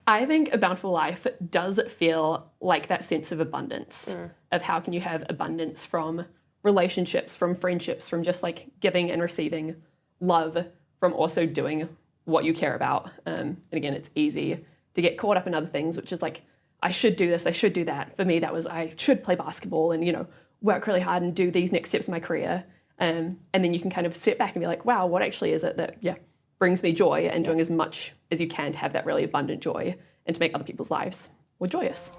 I think a bountiful life does feel like that sense of abundance, of how can you have abundance from relationships, from friendships, from just like giving and receiving love, from also doing what you care about. And again, it's easy to get caught up in other things, which is like, I should do this, I should do that. For me, that was I should play basketball and, work really hard and do these next steps in my career. And then you can kind of sit back and be like, wow, what actually is it that, brings me joy, and doing as much as you can to have that really abundant joy and to make other people's lives more joyous.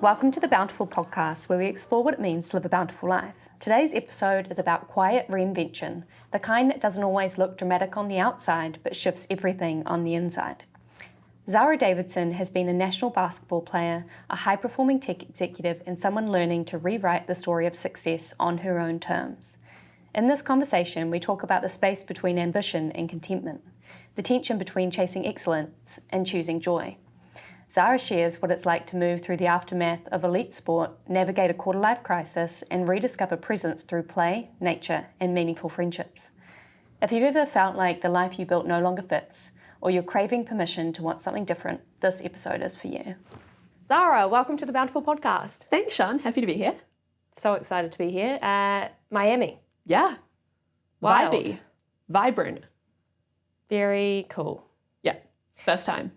Welcome to the Bountiful podcast, where we explore what it means to live a bountiful life. Today's episode is about quiet reinvention, the kind that doesn't always look dramatic on the outside, but shifts everything on the inside. Zara Davidson has been a national basketball player, a high-performing tech executive, and someone learning to rewrite the story of success on her own terms. In this conversation, we talk about the space between ambition and contentment, the tension between chasing excellence and choosing joy. Zara shares what it's like to move through the aftermath of elite sport, navigate a quarter-life crisis, and rediscover presence through play, nature, and meaningful friendships. If you've ever felt like the life you built no longer fits, or you're craving permission to want something different, this episode is for you. Zara, welcome to the Bountiful podcast. Thanks, Sean. Happy to be here. So excited to be here. Miami. Yeah. Wild. Vibey. Vibrant. Very cool. Yeah. First time.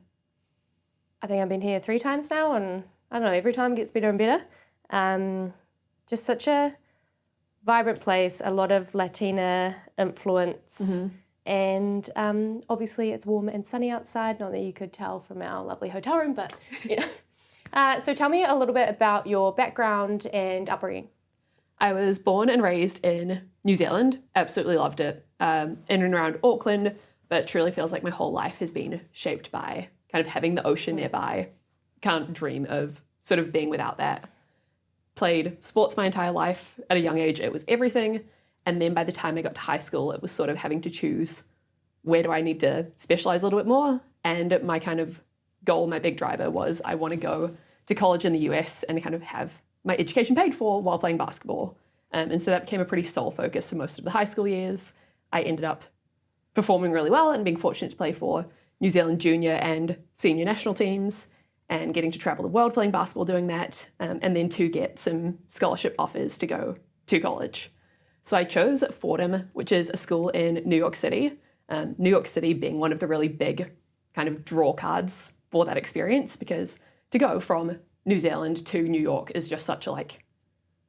I think I've been here 3 times now, and I don't know, every time gets better and better. Just such a vibrant place, a lot of Latina influence. And obviously it's warm and sunny outside, not that you could tell from our lovely hotel room, but So tell me a little bit about your background and upbringing. I was born and raised in New Zealand, absolutely loved it, in and around Auckland, but truly feels like my whole life has been shaped by kind of having the ocean nearby. Can't dream of sort of being without that. Played sports my entire life. At a young age, it was everything. And then by the time I got to high school, it was sort of having to choose, where do I need to specialize a little bit more? And my kind of goal, my big driver was I want to go to college in the US and kind of have my education paid for while playing basketball. And so that became a pretty sole focus for most of the high school years. I ended up performing really well and being fortunate to play for New Zealand junior and senior national teams and getting to travel the world playing basketball doing that, and then to get some scholarship offers to go to college. So I chose Fordham, which is a school in New York City. New York City being one of the really big kind of draw cards for that experience, because to go from New Zealand to New York is just such a like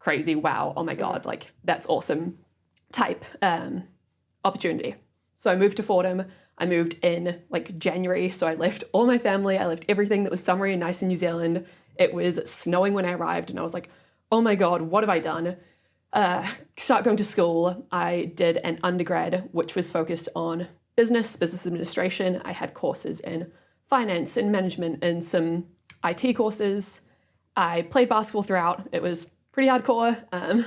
crazy, wow, oh my God, like that's awesome type opportunity. So I moved to Fordham. I moved in like January, so I left all my family. I left everything that was summery and nice in New Zealand. It was snowing when I arrived, and I was like, oh my God, what have I done? Start going to school. I did an undergrad, which was focused on business administration. I had courses in finance and management and some IT courses. I played basketball throughout. It was pretty hardcore,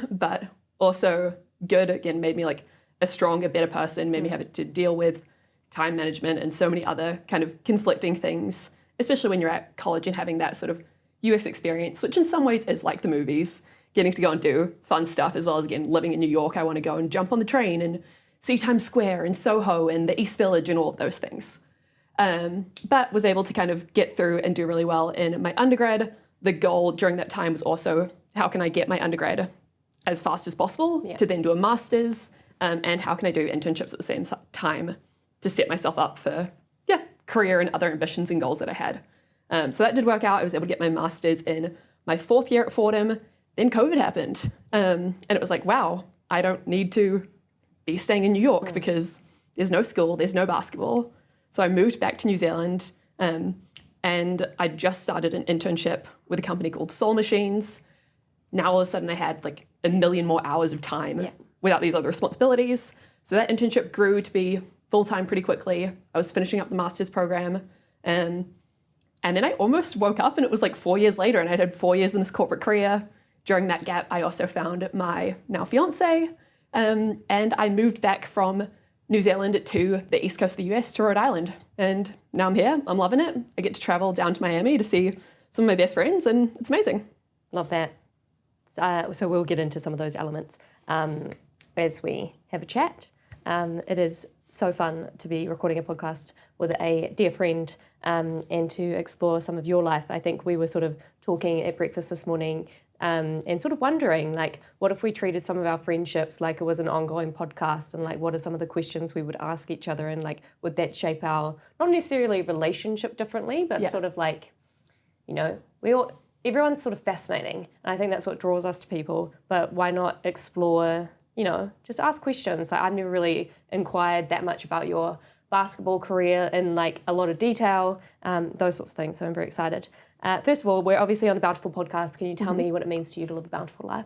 but also good. Again, made me like a stronger, better person, made me have to deal with time management and so many other kind of conflicting things, especially when you're at college and having that sort of US experience, which in some ways is like the movies, getting to go and do fun stuff, as well as, again, living in New York. I want to go and jump on the train and see Times Square and Soho and the East Village and all of those things. But was able to kind of get through and do really well in my undergrad. The goal during that time was also, how can I get my undergrad as fast as possible to then do a master's, and how can I do internships at the same time to set myself up for career and other ambitions and goals that I had. So that did work out. I was able to get my master's in my 4th year at Fordham. Then COVID happened, and it was like, wow, I don't need to be staying in New York because there's no school, there's no basketball. So I moved back to New Zealand, and I just started an internship with a company called Soul Machines. Now all of a sudden I had like a million more hours of time without these other responsibilities. So that internship grew to be full-time pretty quickly. I was finishing up the master's program, and then I almost woke up and it was like 4 years later, and I'd had 4 years in this corporate career. During that gap, I also found my now fiance, and I moved back from New Zealand to the east coast of the US, to Rhode Island. And now I'm here, I'm loving it. I get to travel down to Miami to see some of my best friends, and it's amazing. Love that. So we'll get into some of those elements. as we have a chat. It is so fun to be recording a podcast with a dear friend and to explore some of your life. I think we were sort of talking at breakfast this morning and sort of wondering, like, what if we treated some of our friendships like it was an ongoing podcast, and like, what are some of the questions we would ask each other, and like, would that shape our, not necessarily relationship differently, but sort of like, you know, everyone's sort of fascinating, and I think that's what draws us to people, but why not explore, you know, just ask questions. Like, I've never really inquired that much about your basketball career in like a lot of detail, those sorts of things, so I'm very excited. First of all, we're obviously on the Bountiful podcast. Can you tell me what it means to you to live a bountiful life?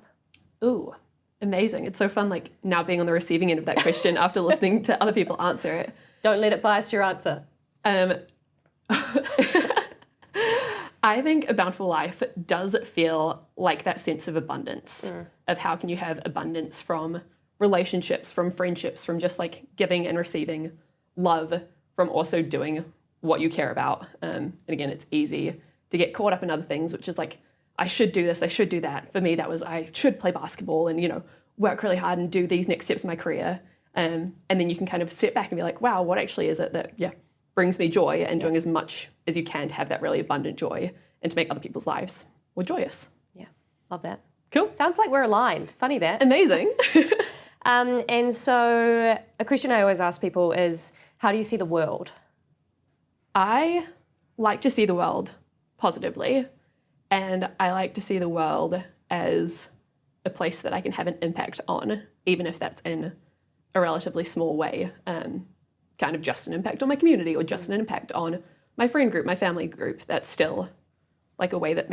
Ooh, amazing. It's so fun, like, now being on the receiving end of that question after listening to other people answer it. Don't let it bias your answer. I think a bountiful life does feel like that sense of abundance, of how can you have abundance from relationships, from friendships, from just like giving and receiving love, from also doing what you care about. And again, it's easy to get caught up in other things, which is like, I should do this, I should do that. For me, that was, I should play basketball and, you know, work really hard and do these next steps in my career. And then you can kind of sit back and be like, wow, what actually is it that, brings me joy, and doing as much as you can to have that really abundant joy and to make other people's lives more joyous. Yeah, love that. Cool. Sounds like we're aligned. Funny that. Amazing. And so a question I always ask people is, how do you see the world? I like to see the world positively, and I like to see the world as a place that I can have an impact on, even if that's in a relatively small way, kind of just an impact on my community or just an impact on my friend group, my family group. That's still like a way that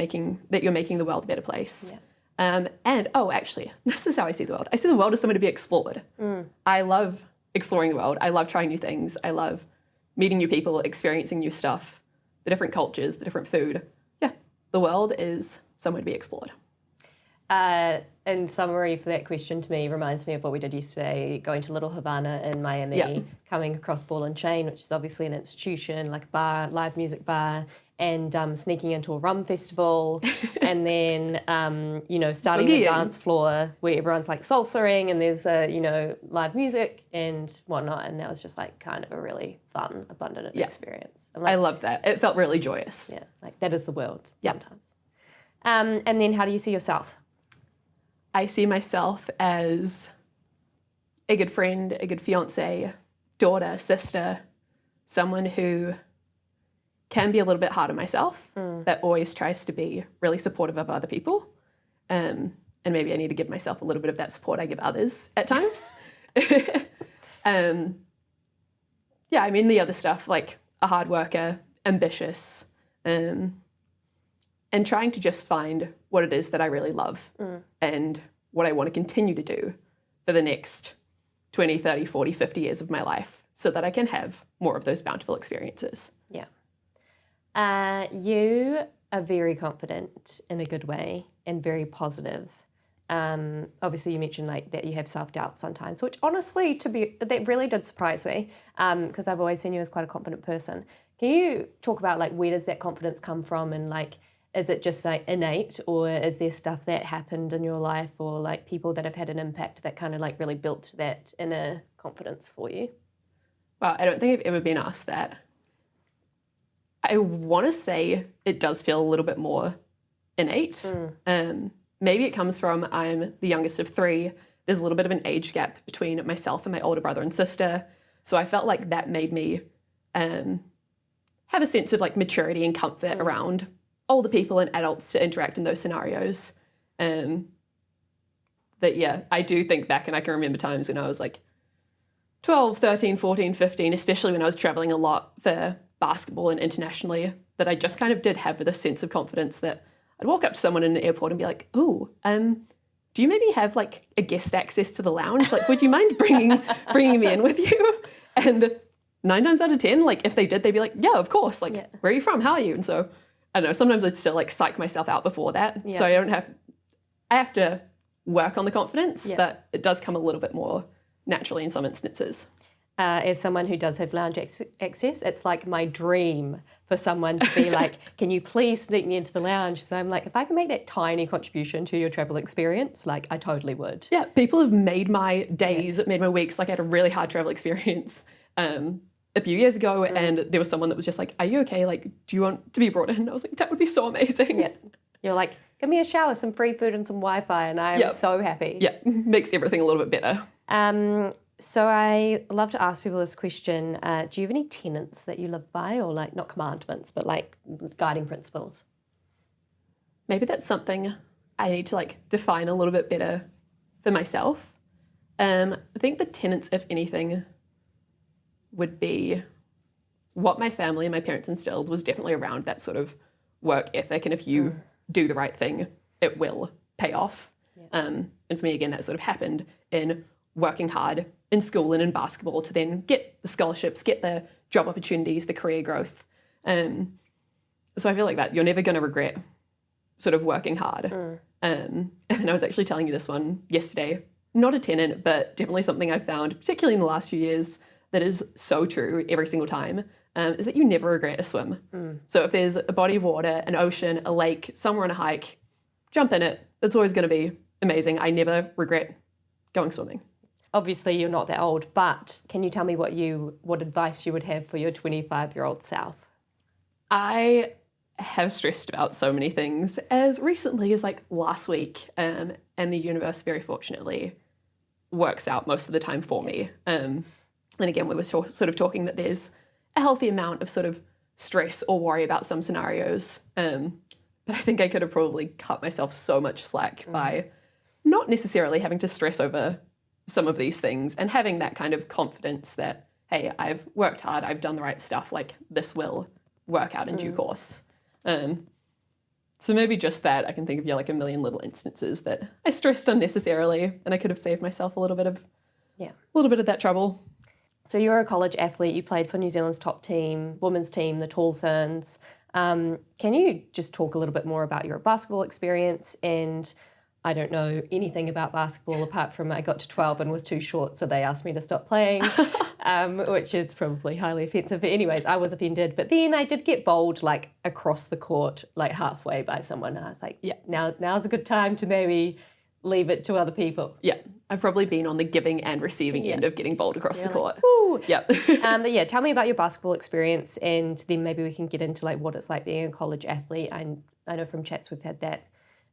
you're making the world a better place. Yeah. And actually, this is how I see the world. I see the world as somewhere to be explored. I love exploring the world. I love trying new things. I love meeting new people, experiencing new stuff, the different cultures, the different food. Yeah, the world is somewhere to be explored. In summary for that question, to me, reminds me of what we did yesterday, going to Little Havana in Miami, coming across Ball and Chain, which is obviously an institution, like a bar, live music bar, and sneaking into a rum festival, and then, starting the dance floor where everyone's like salsaing and there's, live music and whatnot. And that was just like kind of a really fun, abundant experience. Like, I love that. It felt really joyous. Yeah, like that is the world sometimes. And then how do you see yourself? I see myself as a good friend, a good fiance, daughter, sister, someone who can be a little bit hard on myself, that always tries to be really supportive of other people. And maybe I need to give myself a little bit of that support I give others at times. I mean, the other stuff, like a hard worker, ambitious, and trying to just find what it is that I really love and what I want to continue to do for the next 20, 30, 40, 50 years of my life, so that I can have more of those bountiful experiences. Yeah. You are very confident in a good way and very positive. Obviously, you mentioned like that you have self-doubt sometimes, which honestly, that really did surprise me, because I've always seen you as quite a confident person. Can you talk about like, where does that confidence come from, and like, is it just like innate, or is there stuff that happened in your life, or like people that have had an impact that kind of like really built that inner confidence for you? Well, I don't think I've ever been asked that. I want to say it does feel a little bit more innate. Maybe it comes from I'm the youngest of three. There's a little bit of an age gap between myself and my older brother and sister. So I felt like that made me have a sense of like maturity and comfort around older people and adults to interact in those scenarios. I do think back, and I can remember times when I was like 12, 13, 14, 15, especially when I was traveling a lot for basketball and internationally, that I just kind of did have this sense of confidence that I'd walk up to someone in an airport and be like, do you maybe have like a guest access to the lounge? Like, would you mind bringing me in with you? And 9 times out of 10, like if they did, they'd be like, yeah, of course. Like, where are you from? How are you? And so, I don't know, sometimes I'd still like psych myself out before that. Yeah. So I have to work on the confidence, but it does come a little bit more naturally in some instances. as someone who does have lounge access, it's like my dream for someone to be like, can you please sneak me into the lounge? So I'm like, if I can make that tiny contribution to your travel experience, like I totally would. Yeah, people have made my days, made my weeks. Like I had a really hard travel experience a few years ago, and there was someone that was just like, are you okay? Like, do you want to be brought in? And I was like, that would be so amazing. Yeah. You're like, give me a shower, some free food and some Wi-Fi, and I am so happy. Yeah, makes everything a little bit better. So I love to ask people this question. Do you have any tenets that you live by, or like not commandments, but like guiding principles? Maybe that's something I need to like define a little bit better for myself. I think the tenets, if anything, would be what my family and my parents instilled was definitely around that sort of work ethic. And if you do the right thing, it will pay off. And for me, again, that sort of happened in working hard in school and in basketball to then get the scholarships, get the job opportunities, the career growth. So I feel like that you're never going to regret sort of working hard. And I was actually telling you this one yesterday, not a tenet, but definitely something I've found, particularly in the last few years, that is so true every single time, is that you never regret a swim. So if there's a body of water, an ocean, a lake, somewhere on a hike, jump in it. It's always going to be amazing. I never regret going swimming. Obviously, you're not that old, but can you tell me what advice you would have for your 25-year-old self? I have stressed about so many things as recently as like last week, and the universe very fortunately works out most of the time for me. And again, we were sort of talking that there's a healthy amount of sort of stress or worry about some scenarios. But I think I could have probably cut myself so much slack by not necessarily having to stress over some of these things and having that kind of confidence that, hey, I've worked hard, I've done the right stuff, like this will work out in due course. So maybe just that, I can think of like a million little instances that I stressed unnecessarily and I could have saved myself a little bit of that trouble. So you're a college athlete, you played for New Zealand's top team, women's team, the Tall Ferns. Can you just talk a little bit more about your basketball experience? And I don't know anything about basketball apart from I got to 12 and was too short, so they asked me to stop playing, which is probably highly offensive. But anyways, I was offended. But then I did get bowled like across the court, like halfway by someone. And I was like, yeah, now's a good time to maybe leave it to other people. Yeah, I've probably been on the giving and receiving end of getting bowled across the court. Woo. Yeah. But yeah, tell me about your basketball experience, and then maybe we can get into like what it's like being a college athlete. I know from chats we've had that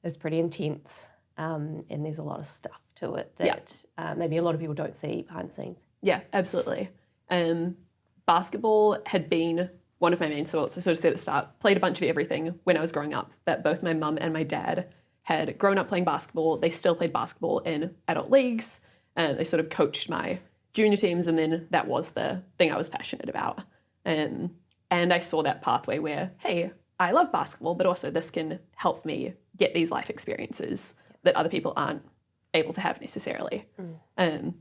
it's pretty intense, and there's a lot of stuff to it that maybe a lot of people don't see behind the scenes. Yeah, absolutely. Basketball had been one of my main sports. I sort of said at the start, played a bunch of everything when I was growing up, that both my mum and my dad had grown up playing basketball. They still played basketball in adult leagues, and they sort of coached my junior teams, and then that was the thing I was passionate about. And I saw that pathway where, hey, I love basketball, but also this can help me get these life experiences that other people aren't able to have necessarily. And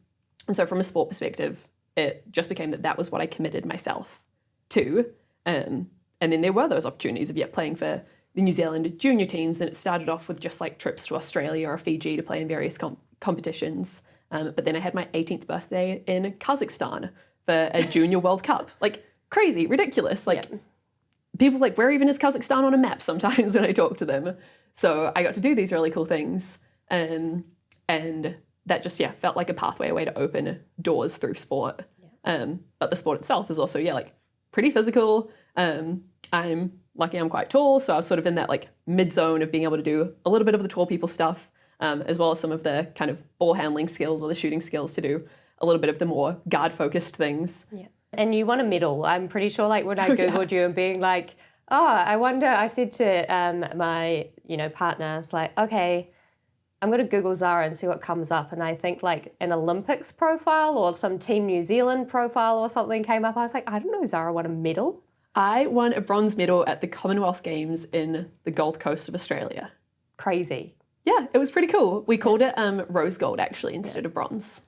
so from a sport perspective, it just became that was what I committed myself to. And then there were those opportunities of playing for the New Zealand junior teams, and it started off with just like trips to Australia or Fiji to play in various competitions. But then I had my 18th birthday in Kazakhstan for a junior World Cup. Like crazy, ridiculous. Like people like, where even is Kazakhstan on a map sometimes when I talk to them? So I got to do these really cool things. And that just, felt like a pathway, a way to open doors through sport. But the sport itself is also, like pretty physical. I'm lucky I'm quite tall, so I was sort of in that like mid zone of being able to do a little bit of the tall people stuff, as well as some of the kind of ball handling skills or the shooting skills to do a little bit of the more guard focused things. Yeah. And you won a medal. I'm pretty sure like when I Googled you and being like, oh, I wonder, I said to my, partner, it's like, okay, I'm going to Google Zara and see what comes up. And I think like an Olympics profile or some Team New Zealand profile or something came up. I was like, I don't know, Zara won a medal. I won a bronze medal at the Commonwealth Games in the Gold Coast of Australia. Crazy. Yeah, it was pretty cool. We called it rose gold actually instead of bronze.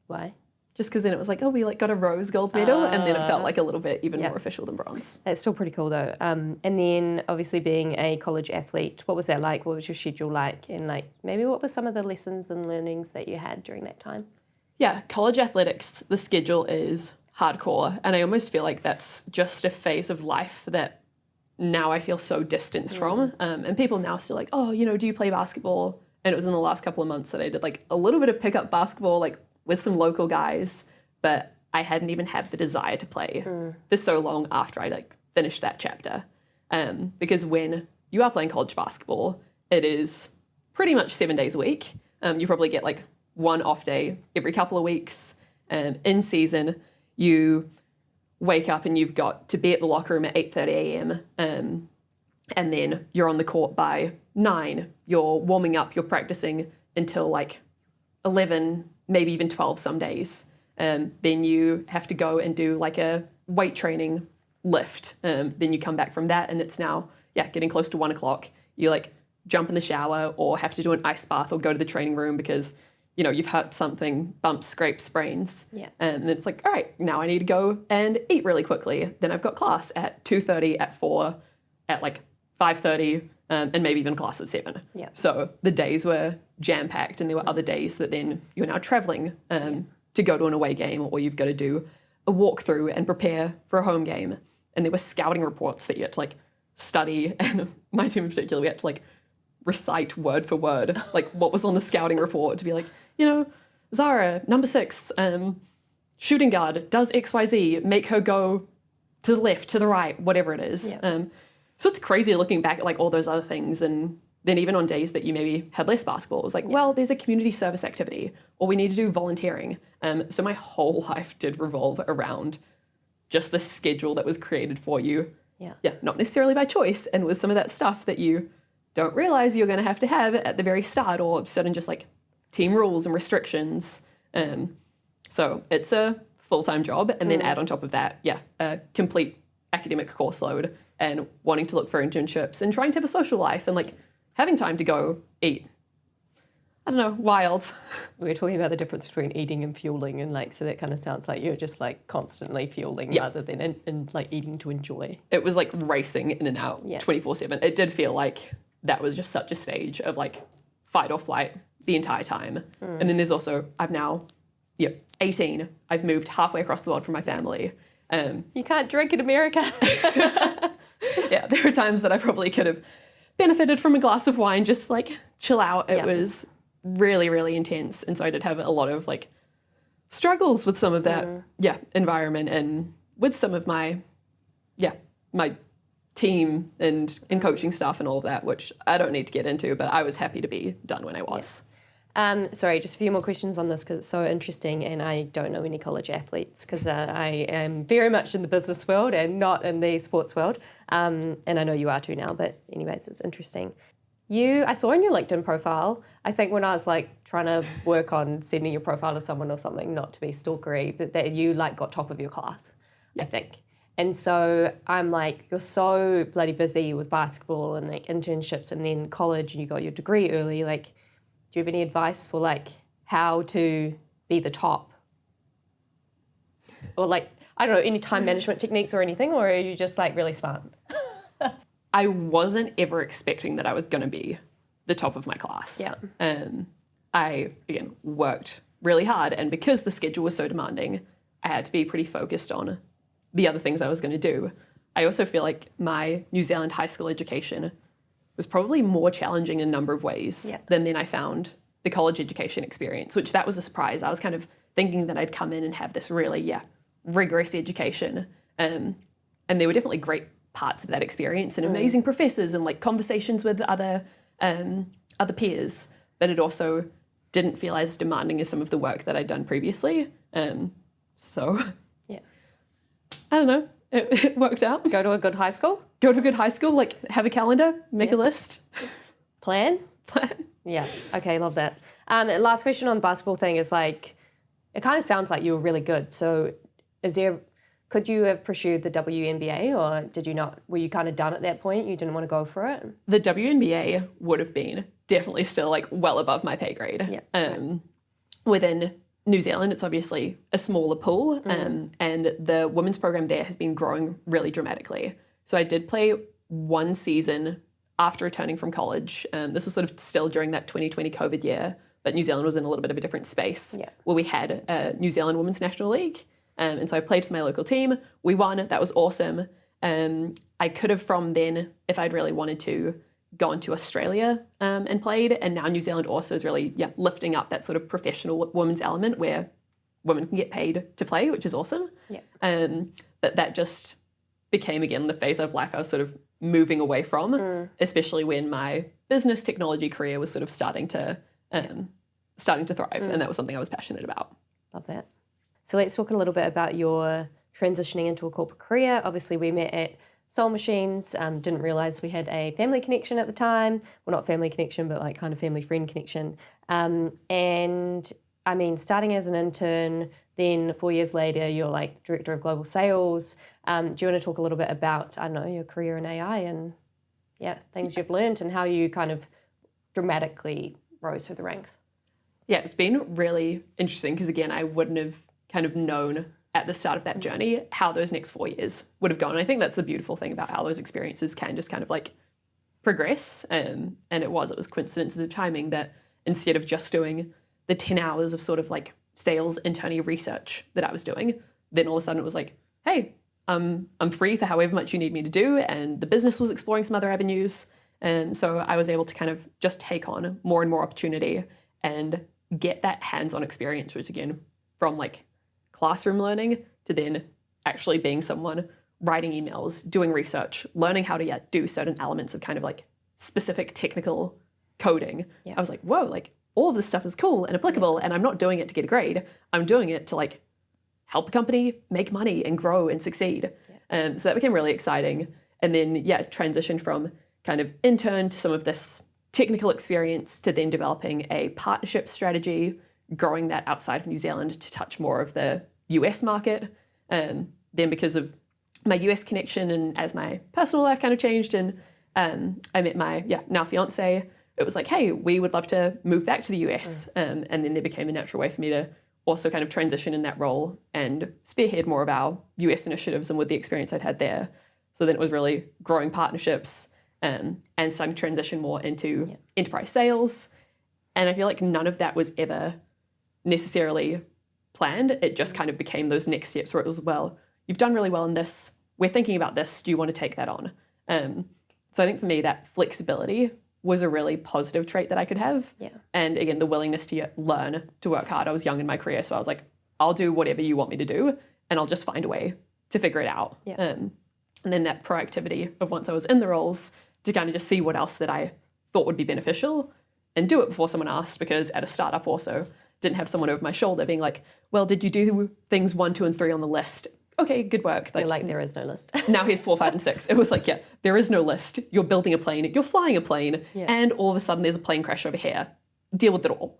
Why? Just because then it was like, oh, we like got a rose gold medal, and then it felt like a little bit even more official than bronze. It's still pretty cool though. And then obviously being a college athlete, what was that like? What was your schedule like? And like maybe what were some of the lessons and learnings that you had during that time? Yeah, college athletics, the schedule is hardcore. And I almost feel like that's just a phase of life that now I feel so distanced from. And people now still like, oh, do you play basketball? And it was in the last couple of months that I did like a little bit of pickup basketball, like with some local guys, but I hadn't even had the desire to play for so long after I like finished that chapter. Because when you are playing college basketball, it is pretty much 7 days a week. You probably get like one off day every couple of weeks. In season, you wake up and you've got to be at the locker room at 8:30 a.m. And then you're on the court by 9. You're warming up, you're practicing until like 11, maybe even 12 some days. Then you have to go and do like a weight training lift. Then you come back from that and it's now, getting close to 1 o'clock. You like jump in the shower or have to do an ice bath or go to the training room because, you've hurt something, bumps, scrapes, sprains. Yeah. And then it's like, all right, now I need to go and eat really quickly. Then I've got class at 2:30, at 4, at like 5:30, and maybe even class at 7. Yeah. So the days were jam-packed and there were other days that then you're now traveling to go to an away game or you've got to do a walkthrough and prepare for a home game. And there were scouting reports that you had to like study. And my team in particular, we had to like recite word for word, like what was on the scouting report to be like, Zara, number 6, shooting guard, does XYZ, make her go to the left, to the right, whatever it is. Yeah. So it's crazy looking back at like all those other things. And then even on days that you maybe had less basketball, it was like, well, there's a community service activity or we need to do volunteering. So my whole life did revolve around just the schedule that was created for you. Yeah, not necessarily by choice. And with some of that stuff that you don't realize you're going to have at the very start or certain just like team rules and restrictions. So it's a full-time job. And then add on top of that, a complete academic course load and wanting to look for internships and trying to have a social life and like having time to go eat. I don't know, wild. We were talking about the difference between eating and fueling, and like, so that kind of sounds like you're just like constantly fueling rather than in like eating to enjoy. It was like racing in and out 24/7. It did feel like that was just such a stage of like fight or flight the entire time. And then there's also, I'm now 18. I've moved halfway across the world from my family. You can't drink in America. There are times that I probably could have benefited from a glass of wine, just like chill out. It was really, really intense. And so I did have a lot of like struggles with some of that, environment and with some of my team and coaching stuff and all of that, which I don't need to get into, but I was happy to be done when I was. Sorry, just a few more questions on this because it's so interesting and I don't know any college athletes because I am very much in the business world and not in the sports world. And I know you are too now, but anyways, it's interesting. I saw in your LinkedIn profile, I think when I was like trying to work on sending your profile to someone or something, not to be stalkery, but that you like got top of your class, I think. And so I'm like, you're so bloody busy with basketball and like internships and then college and you got your degree early. Like, do you have any advice for like how to be the top? Or like, I don't know, any time management techniques or anything, or are you just like really smart? I wasn't ever expecting that I was going to be the top of my class. I, again, worked really hard. And because the schedule was so demanding, I had to be pretty focused on the other things I was going to do. I also feel like my New Zealand high school education was probably more challenging in a number of ways than then I found the college education experience, which that was a surprise. I was kind of thinking that I'd come in and have this really, rigorous education. And there were definitely great parts of that experience and amazing professors and like conversations with other peers, but it also didn't feel as demanding as some of the work that I'd done previously. I don't know. It worked out. Go to a good high school? Go to a good high school, like have a calendar, make a list. Plan. Yeah. Okay, love that. Last question on the basketball thing is like, it kind of sounds like you were really good. So could you have pursued the WNBA or did you not? Were you kind of done at that point? You didn't want to go for it? The WNBA would have been definitely still like well above my pay grade. Within New Zealand, it's obviously a smaller pool, and the women's program there has been growing really dramatically. So I did play one season after returning from college. This was sort of still during that 2020 COVID year, but New Zealand was in a little bit of a different space where we had a New Zealand Women's National League. And so I played for my local team. We won. That was awesome. I could have from then, if I'd really wanted to, gone to Australia and played. And now New Zealand also is really lifting up that sort of professional women's element where women can get paid to play, which is awesome. But that just became, again, the phase of life I was sort of moving away from, especially when my business technology career was sort of starting to thrive. And that was something I was passionate about. Love that. So let's talk a little bit about your transitioning into a corporate career. Obviously, we met at Soul Machines, didn't realise we had a family connection at the time. Well, not family connection, but like kind of family friend connection. And I mean, starting as an intern, then 4 years later, you're like director of global sales. Do you want to talk a little bit about, I don't know, your career in AI and things you've learned and how you kind of dramatically rose through the ranks? Yeah, it's been really interesting because, again, I wouldn't have kind of known at the start of that journey how those next 4 years would have gone. And I think that's the beautiful thing about how those experiences can just kind of like progress. And it was coincidences of timing that instead of just doing the 10 hours of sort of like sales internally research that I was doing, then all of a sudden it was like, hey, I'm free for however much you need me to do. And the business was exploring some other avenues. And so I was able to kind of just take on more and more opportunity and get that hands-on experience, which again, from like classroom learning to then actually being someone writing emails, doing research, learning how to do certain elements of kind of like specific technical coding. I was like, whoa, like all of this stuff is cool and applicable, and I'm not doing it to get a grade. I'm doing it to like help a company make money and grow and succeed. So that became really exciting. And then, transitioned from kind of intern to some of this technical experience to then developing a partnership strategy, growing that outside of New Zealand to touch more of the US market. Then because of my US connection and as my personal life kind of changed and I met my now fiance, it was like, hey, we would love to move back to the US. And then there became a natural way for me to also kind of transition in that role and spearhead more of our US initiatives and with the experience I'd had there. So then it was really growing partnerships and starting to transition more into enterprise sales. And I feel like none of that was ever necessarily planned. It just kind of became those next steps where it was, well, you've done really well in this. We're thinking about this. Do you want to take that on? So I think for me, that flexibility was a really positive trait that I could have. And again, the willingness to learn, to work hard. I was young in my career, so I was like, I'll do whatever you want me to do, and I'll just find a way to figure it out. And then that proactivity of once I was in the roles to kind of just see what else that I thought would be beneficial and do it before someone asked, because at a startup also didn't have someone over my shoulder being like, well, did you do things 1, 2, and 3 on the list? Okay, good work. Like there is no list. Now here's 4, 5, and 6. It was like, there is no list. You're building a plane, you're flying a plane, and all of a sudden there's a plane crash over here. Deal with it all.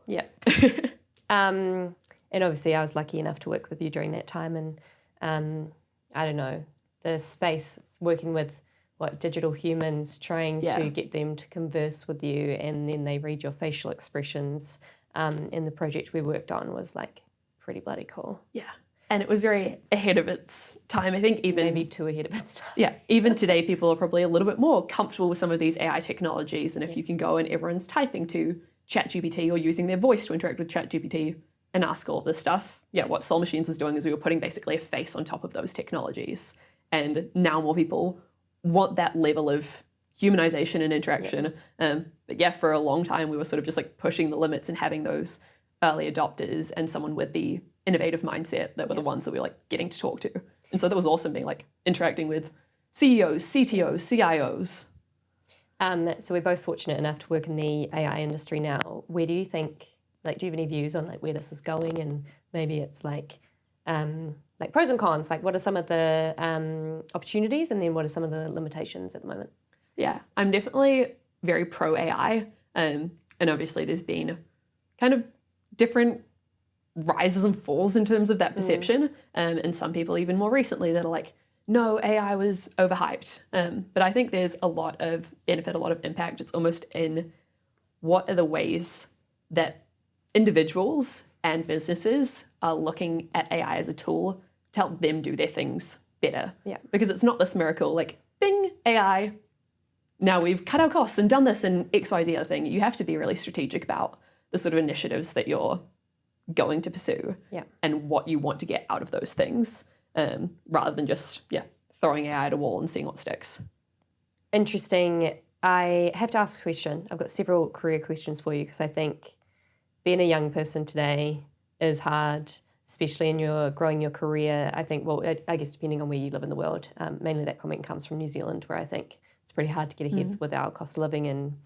And obviously I was lucky enough to work with you during that time, and I don't know, the space working with digital humans, trying to get them to converse with you, and then they read your facial expressions. In the project we worked on was like pretty bloody cool. And it was very ahead of its time. I think even maybe too ahead of its time. Even today, people are probably a little bit more comfortable with some of these AI technologies. And if you can go and everyone's typing to ChatGPT or using their voice to interact with ChatGPT and ask all of this stuff, what Soul Machines was doing is we were putting basically a face on top of those technologies. And now more people want that level of humanization and interaction. But for a long time, we were sort of just like pushing the limits and having those early adopters and someone with the innovative mindset that were the ones that we were like getting to talk to. And so that was awesome, being like interacting with CEOs, CTOs, CIOs. So we're both fortunate enough to work in the AI industry now. Where do you think, like, do you have any views on like where this is going? And maybe it's like pros and cons, like what are some of the opportunities and then what are some of the limitations at the moment? I'm definitely very pro AI. And obviously there's been kind of different rises and falls in terms of that perception. And some people even more recently that are like, no, AI was overhyped. But I think there's a lot of benefit, a lot of impact. It's almost in what are the ways that individuals and businesses are looking at AI as a tool to help them do their things better. Because it's not this miracle, like, bing, AI, now we've cut our costs and done this and XYZ other thing. You have to be really strategic about the the sort of initiatives that you're going to pursue and what you want to get out of those things, rather than just throwing AI at a wall and seeing what sticks. Interesting. I have to ask a question. I've got several career questions for you because I think being a young person today is hard, especially in your growing your career. I think, well, I guess depending on where you live in the world, mainly that comment comes from New Zealand, where I think it's pretty hard to get ahead with our cost of living,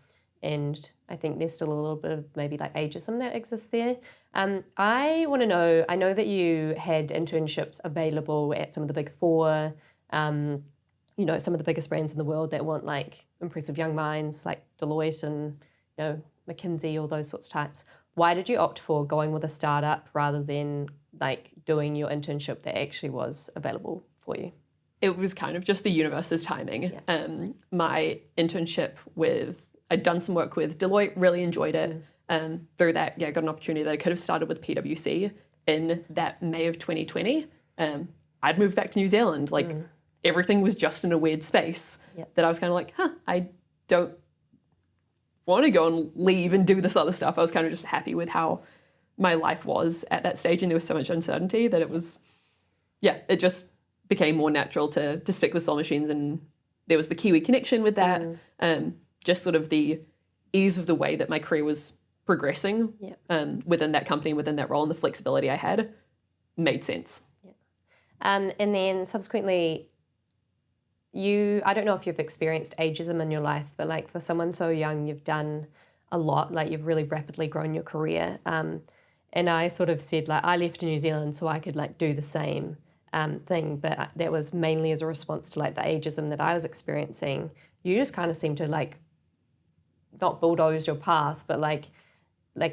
and I think there's still a little bit of maybe like ageism that exists there. I want to know, I know that you had internships available at some of the big four, you know, some of the biggest brands in the world that want like impressive young minds like Deloitte and, you know, McKinsey, all those sorts of types. Why did you opt for going with a startup rather than like doing your internship that actually was available for you? It was kind of just the universe's timing. My internship I'd done some work with Deloitte, really enjoyed it. Through that, got an opportunity that I could have started with PwC in that May of 2020. I'd moved back to New Zealand. Like everything was just in a weird space that I was kind of like, I don't want to go and leave and do this other stuff. I was kind of just happy with how my life was at that stage, and there was so much uncertainty that it was, it just became more natural to stick with Soul Machines, and there was the Kiwi connection with that, just sort of the ease of the way that my career was progressing within that company, within that role, and the flexibility I had made sense. And then subsequently, I don't know if you've experienced ageism in your life, but like for someone so young, you've done a lot, like you've really rapidly grown your career. And I sort of said, like, I left New Zealand so I could like do the same thing, but that was mainly as a response to like the ageism that I was experiencing. You just kind of seem to like not bulldoze your path, but like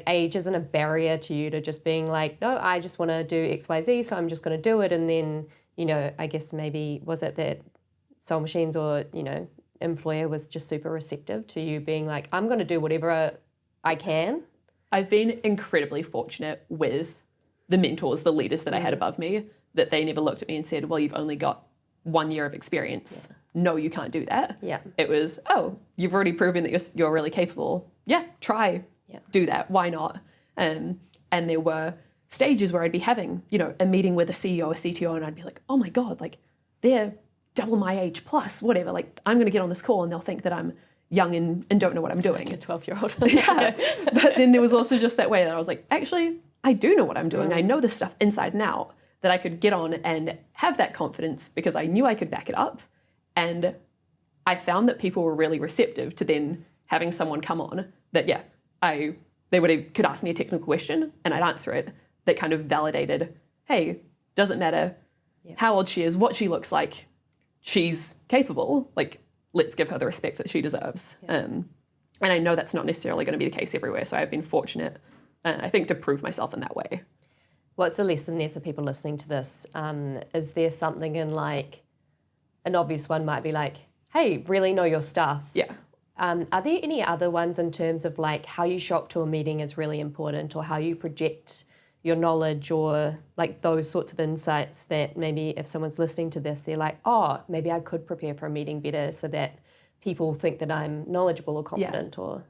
age isn't a barrier to you to just being like, no, I just want to do X, Y, Z, so I'm just going to do it. And then, you know, I guess maybe was it that Soul Machines or, you know, employer was just super receptive to you being like, I'm going to do whatever I can? I've been incredibly fortunate with the mentors, the leaders that I had above me, that they never looked at me and said, well, you've only got 1 year of experience. No, you can't do that. It was, oh, you've already proven that you're really capable. Try. Do that. Why not? And there were stages where I'd be having, you know, a meeting with a CEO or CTO, and I'd be like, oh my God, like they're double my age plus, whatever. Like I'm going to get on this call and they'll think that I'm young and don't know what I'm doing. A 12-year-old. But then there was also just that way that I was like, actually, I do know what I'm doing. I know this stuff inside and out, that I could get on and have that confidence because I knew I could back it up. And I found that people were really receptive to then having someone come on that, could ask me a technical question and I'd answer it. That kind of validated, hey, doesn't matter how old she is, what she looks like, she's capable. Like, let's give her the respect that she deserves. And I know that's not necessarily going to be the case everywhere. So I've been fortunate, I think, to prove myself in that way. What's the lesson there for people listening to this? Is there something in like, an obvious one might be like, hey, really know your stuff. Are there any other ones in terms of like how you show up to a meeting is really important, or how you project your knowledge, or like those sorts of insights that maybe if someone's listening to this, they're like, oh, maybe I could prepare for a meeting better so that people think that I'm knowledgeable or confident or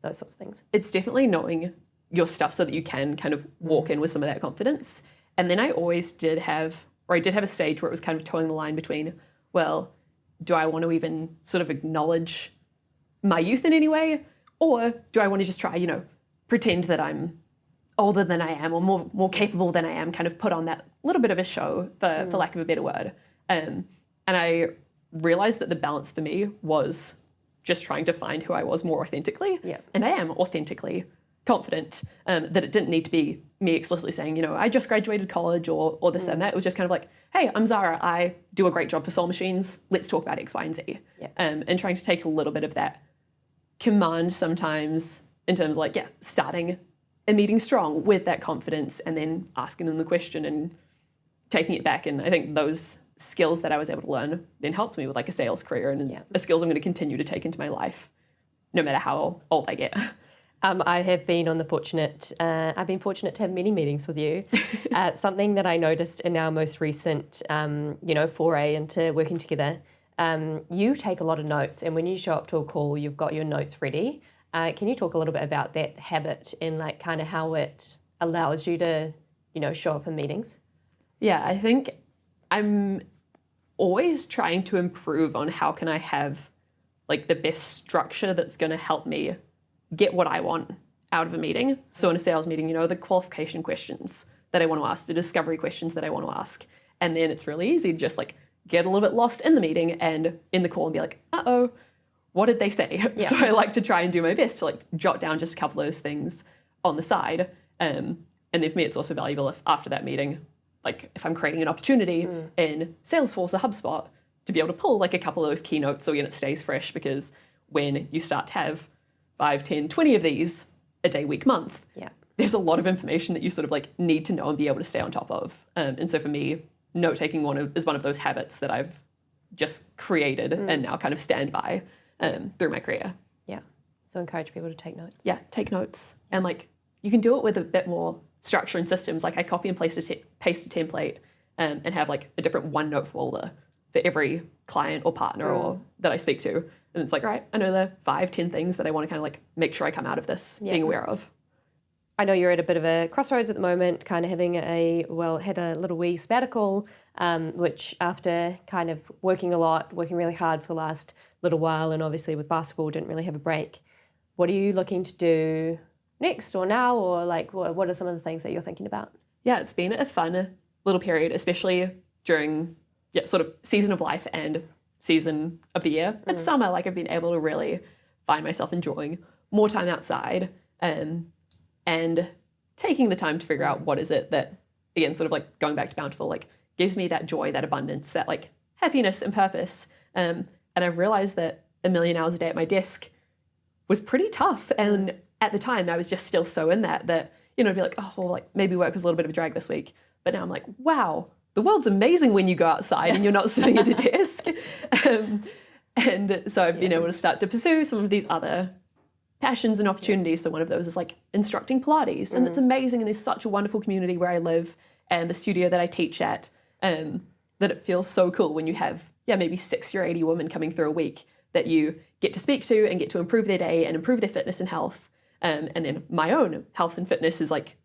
those sorts of things? It's definitely knowing your stuff so that you can kind of walk in with some of that confidence. And then I did have a stage where it was kind of towing the line between, well, do I want to even sort of acknowledge my youth in any way? Or do I want to just try, you know, pretend that I'm older than I am or more capable than I am, kind of put on that little bit of a show, for lack of a better word. And I realized that the balance for me was just trying to find who I was more authentically. And I am authentically confident, that it didn't need to be me explicitly saying, you know, I just graduated college or this and that. It was just kind of like, hey, I'm Zara. I do a great job for Soul Machines. Let's talk about X, Y, and Z. And trying to take a little bit of that command sometimes in terms of like, starting a meeting strong with that confidence and then asking them the question and taking it back. And I think those skills that I was able to learn then helped me with like a sales career and the skills I'm going to continue to take into my life, no matter how old I get. I have been I've been fortunate to have many meetings with you. Something that I noticed in our most recent, foray into working together, you take a lot of notes, and when you show up to a call, you've got your notes ready. Can you talk a little bit about that habit and like kind of how it allows you to, show up in meetings? Yeah, I think I'm always trying to improve on how can I have like the best structure that's going to help me get what I want out of a meeting. So in a sales meeting, the qualification questions that I want to ask, the discovery questions that I want to ask. And then it's really easy to just like get a little bit lost in the meeting and in the call and be like, uh-oh, what did they say? Yeah. So I like to try and do my best to like jot down just a couple of those things on the side. And then for me, it's also valuable if after that meeting, like if I'm creating an opportunity in Salesforce or HubSpot to be able to pull like a couple of those keynotes so again it stays fresh, because when you start to have 5, 10, 20 of these a day, week, month, there's a lot of information that you sort of like need to know and be able to stay on top of. And so for me, note-taking is one of those habits that I've just created and now kind of stand by through my career. Yeah. So encourage people to take notes. Yeah, take notes. And like you can do it with a bit more structure and systems. Like I copy and paste a template and have like a different OneNote folder for every client or partner or that I speak to. And it's like, right, I know the 5, 10 things that I want to kind of like make sure I come out of this being aware of. I know you're at a bit of a crossroads at the moment, kind of having had a little wee sabbatical, which after kind of working really hard for the last little while, and obviously with basketball didn't really have a break. What are you looking to do next or now, or like what are some of the things that you're thinking about? Yeah, it's been a fun little period, especially during sort of season of life and season of the year. It's summer, like I've been able to really find myself enjoying more time outside and taking the time to figure out what is it that, again, sort of like going back to bountiful, like gives me that joy, that abundance, that like happiness and purpose. And I've realized that 1 million hours a day at my desk was pretty tough. And at the time I was just still so in that, I'd be like, oh, well, like maybe work was a little bit of a drag this week. But now I'm like, wow, the world's amazing when you go outside and you're not sitting at a desk. And so I've been able to start to pursue some of these other passions and opportunities. So one of those is like instructing Pilates. And it's amazing. And there's such a wonderful community where I live and the studio that I teach at, that it feels so cool when you have, maybe 60 or 80 women coming through a week that you get to speak to and get to improve their day and improve their fitness and health. And then my own health and fitness is like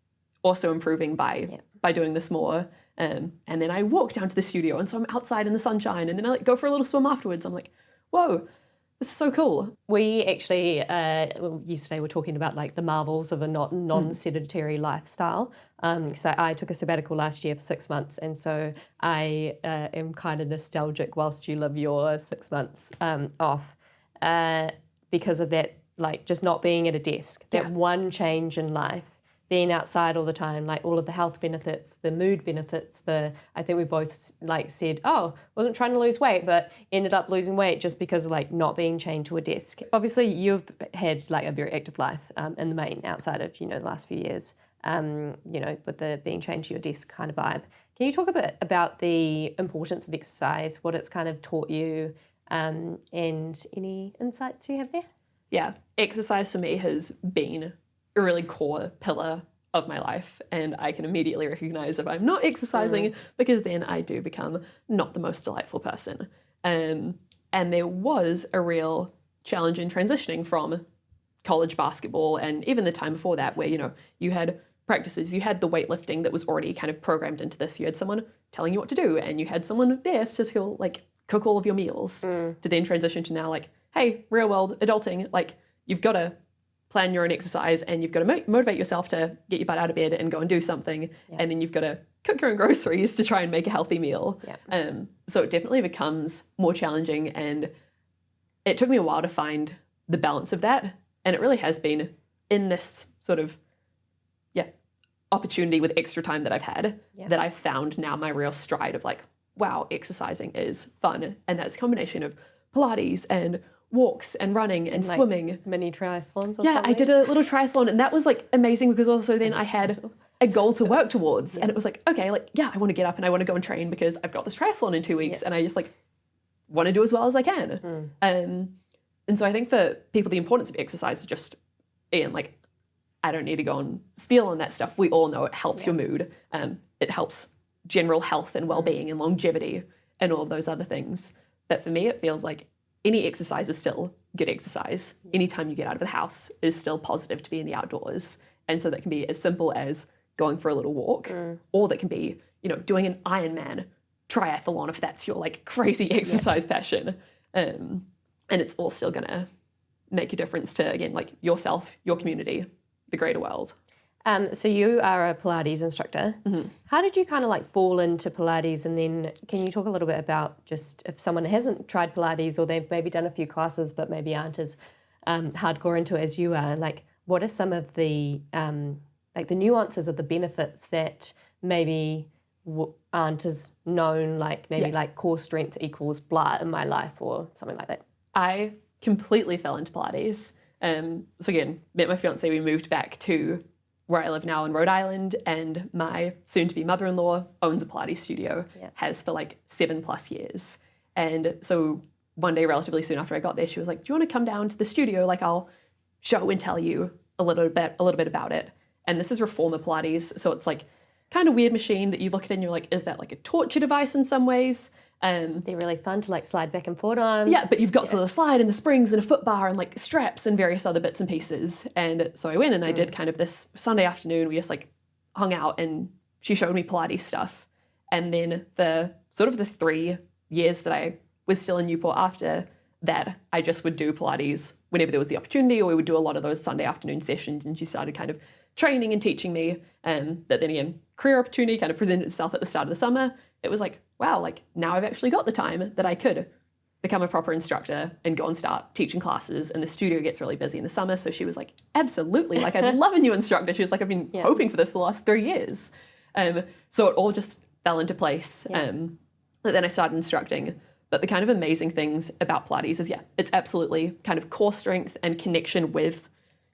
also improving by doing this more. And then I walk down to the studio and so I'm outside in the sunshine and then I like go for a little swim afterwards. I'm like, whoa, this is so cool. We actually, yesterday we're talking about like the marvels of a non-sedentary lifestyle. So I took a sabbatical last year for 6 months. And so I am kind of nostalgic whilst you live your 6 months off because of that, like just not being at a desk, that one change in life. Being outside all the time, like all of the health benefits, the mood benefits, I think we both like said, oh, wasn't trying to lose weight, but ended up losing weight just because of like not being chained to a desk. Obviously, you've had like a very active life in the main outside of, the last few years, with the being chained to your desk kind of vibe. Can you talk a bit about the importance of exercise, what it's kind of taught you, and any insights you have there? Yeah, exercise for me has been a really core pillar of my life, and I can immediately recognize if I'm not exercising because then I do become not the most delightful person. And there was a real challenge in transitioning from college basketball and even the time before that where, you had practices, you had the weightlifting that was already kind of programmed into this. You had someone telling you what to do and you had someone there to cook all of your meals to then transition to now like, hey, real world adulting, like you've got to plan your own exercise and you've got to motivate yourself to get your butt out of bed and go and do something. And then you've got to cook your own groceries to try and make a healthy meal. So it definitely becomes more challenging, and it took me a while to find the balance of that. And it really has been in this sort of, opportunity with extra time that I've had that I've found now my real stride of like, wow, exercising is fun. And that's a combination of Pilates and walks and running and like swimming. Mini triathlons or something? I did a little triathlon and that was like amazing because also then I had a goal to work towards and it was like, okay, like, I want to get up and I want to go and train because I've got this triathlon in 2 weeks and I just like want to do as well as I can. And so I think for people, the importance of exercise is just, like, I don't need to go and spiel on that stuff. We all know it helps your mood. It helps general health and well-being and longevity and all of those other things. But for me, it feels like any exercise is still good exercise. Anytime you get out of the house is still positive to be in the outdoors. And so that can be as simple as going for a little walk, or that can be, doing an Ironman triathlon if that's your like crazy exercise passion. And it's all still gonna make a difference to, again, like yourself, your community, the greater world. So you are a Pilates instructor. How did you kind of like fall into Pilates? And then can you talk a little bit about just if someone hasn't tried Pilates or they've maybe done a few classes but maybe aren't as hardcore into it as you are, like what are some of the like the nuances of the benefits that maybe aren't as known, like maybe like core strength equals blah in my life or something like that? I completely fell into Pilates. So again, met my fiance, we moved back to where I live now in Rhode Island, and my soon-to-be mother-in-law owns a Pilates studio, has for like 7+ years. And so one day, relatively soon after I got there, she was like, do you want to come down to the studio? Like I'll show and tell you a little bit about it. And this is reformer Pilates. So it's like kind of weird machine that you look at and you're like, is that like a torture device in some ways? They're really fun to like slide back and forth on. Yeah, but you've got sort of the slide and the springs and a foot bar and like straps and various other bits and pieces. And so I went and I did kind of this Sunday afternoon. We just like hung out and she showed me Pilates stuff. And then the 3 years that I was still in Newport after that, I just would do Pilates whenever there was the opportunity, or we would do a lot of those Sunday afternoon sessions. And she started kind of training and teaching me. That then again, career opportunity kind of presented itself at the start of the summer. It was like, wow, like now I've actually got the time that I could become a proper instructor and go and start teaching classes. And the studio gets really busy in the summer. So she was like, absolutely, like I'd love a new instructor. She was like, I've been hoping for this for the last 3 years. So it all just fell into place. But then I started instructing. But the kind of amazing things about Pilates is, it's absolutely kind of core strength and connection with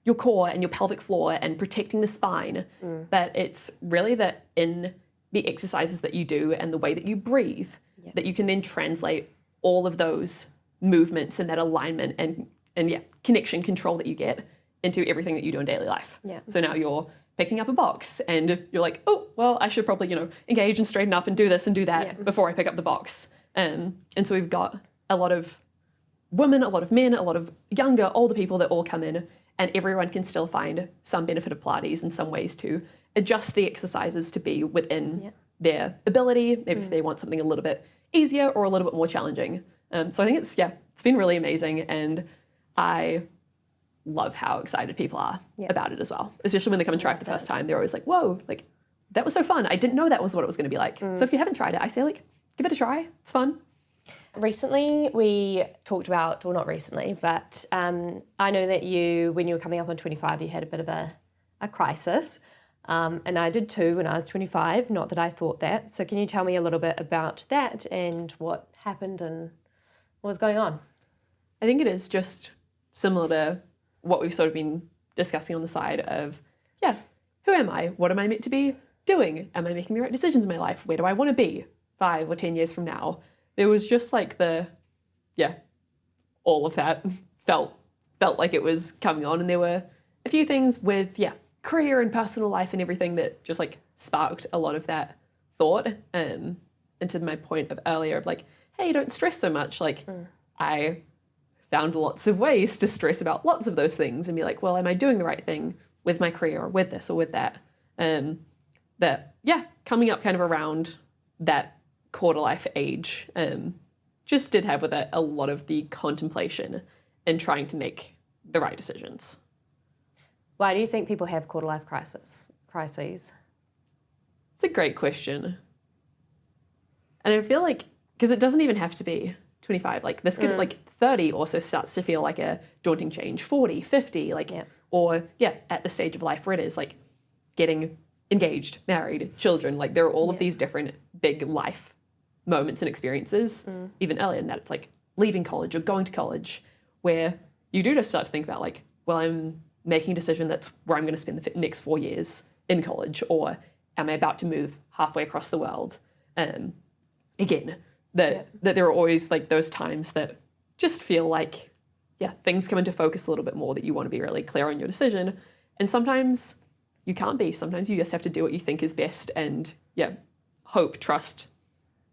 your core and your pelvic floor and protecting the spine. But it's really that in the exercises that you do and the way that you breathe, that you can then translate all of those movements and that alignment and connection control that you get into everything that you do in daily life. So now you're picking up a box and you're like, oh, well, I should probably, engage and straighten up and do this and do that before I pick up the box. And so we've got a lot of women, a lot of men, a lot of younger, older people that all come in, and everyone can still find some benefit of Pilates in some ways to adjust the exercises to be within their ability, maybe if they want something a little bit easier or a little bit more challenging. So I think it's been really amazing, and I love how excited people are about it as well, especially when they come and try it for the first time. They're always like, whoa, like that was so fun. I didn't know that was what it was going to be like. So if you haven't tried it, I say like, give it a try. It's fun. Recently, we talked about, well, not recently, but I know that when you were coming up on 25, you had a bit of a crisis. And I did too when I was 25, not that I thought that. So can you tell me a little bit about that and what happened and what was going on? I think it is just similar to what we've sort of been discussing on the side of, who am I? What am I meant to be doing? Am I making the right decisions in my life? Where do I want to be 5 or 10 years from now? There was just like all of that felt like it was coming on. And there were a few things with, career and personal life and everything that just like sparked a lot of that thought. And to my point of earlier of like, hey, don't stress so much. Like I found lots of ways to stress about lots of those things and be like, well, am I doing the right thing with my career or with this or with that? Coming up kind of around that quarter life age, just did have with it a lot of the contemplation and trying to make the right decisions. Why do you think people have quarter life crises? It's a great question. And I feel like, because it doesn't even have to be 25, like this could, like 30 also starts to feel like a daunting change, 40, 50, or at the stage of life where it is like getting engaged, married, children, like there are all of these different big life moments and experiences, even earlier in that it's like leaving college or going to college, where you do just start to think about like, well, I'm making a decision that's where I'm going to spend the next 4 years in college, or am I about to move halfway across the world? Again, that there are always like those times that just feel like, things come into focus a little bit more, that you want to be really clear on your decision. And sometimes you can't be. Sometimes you just have to do what you think is best and, hope, trust,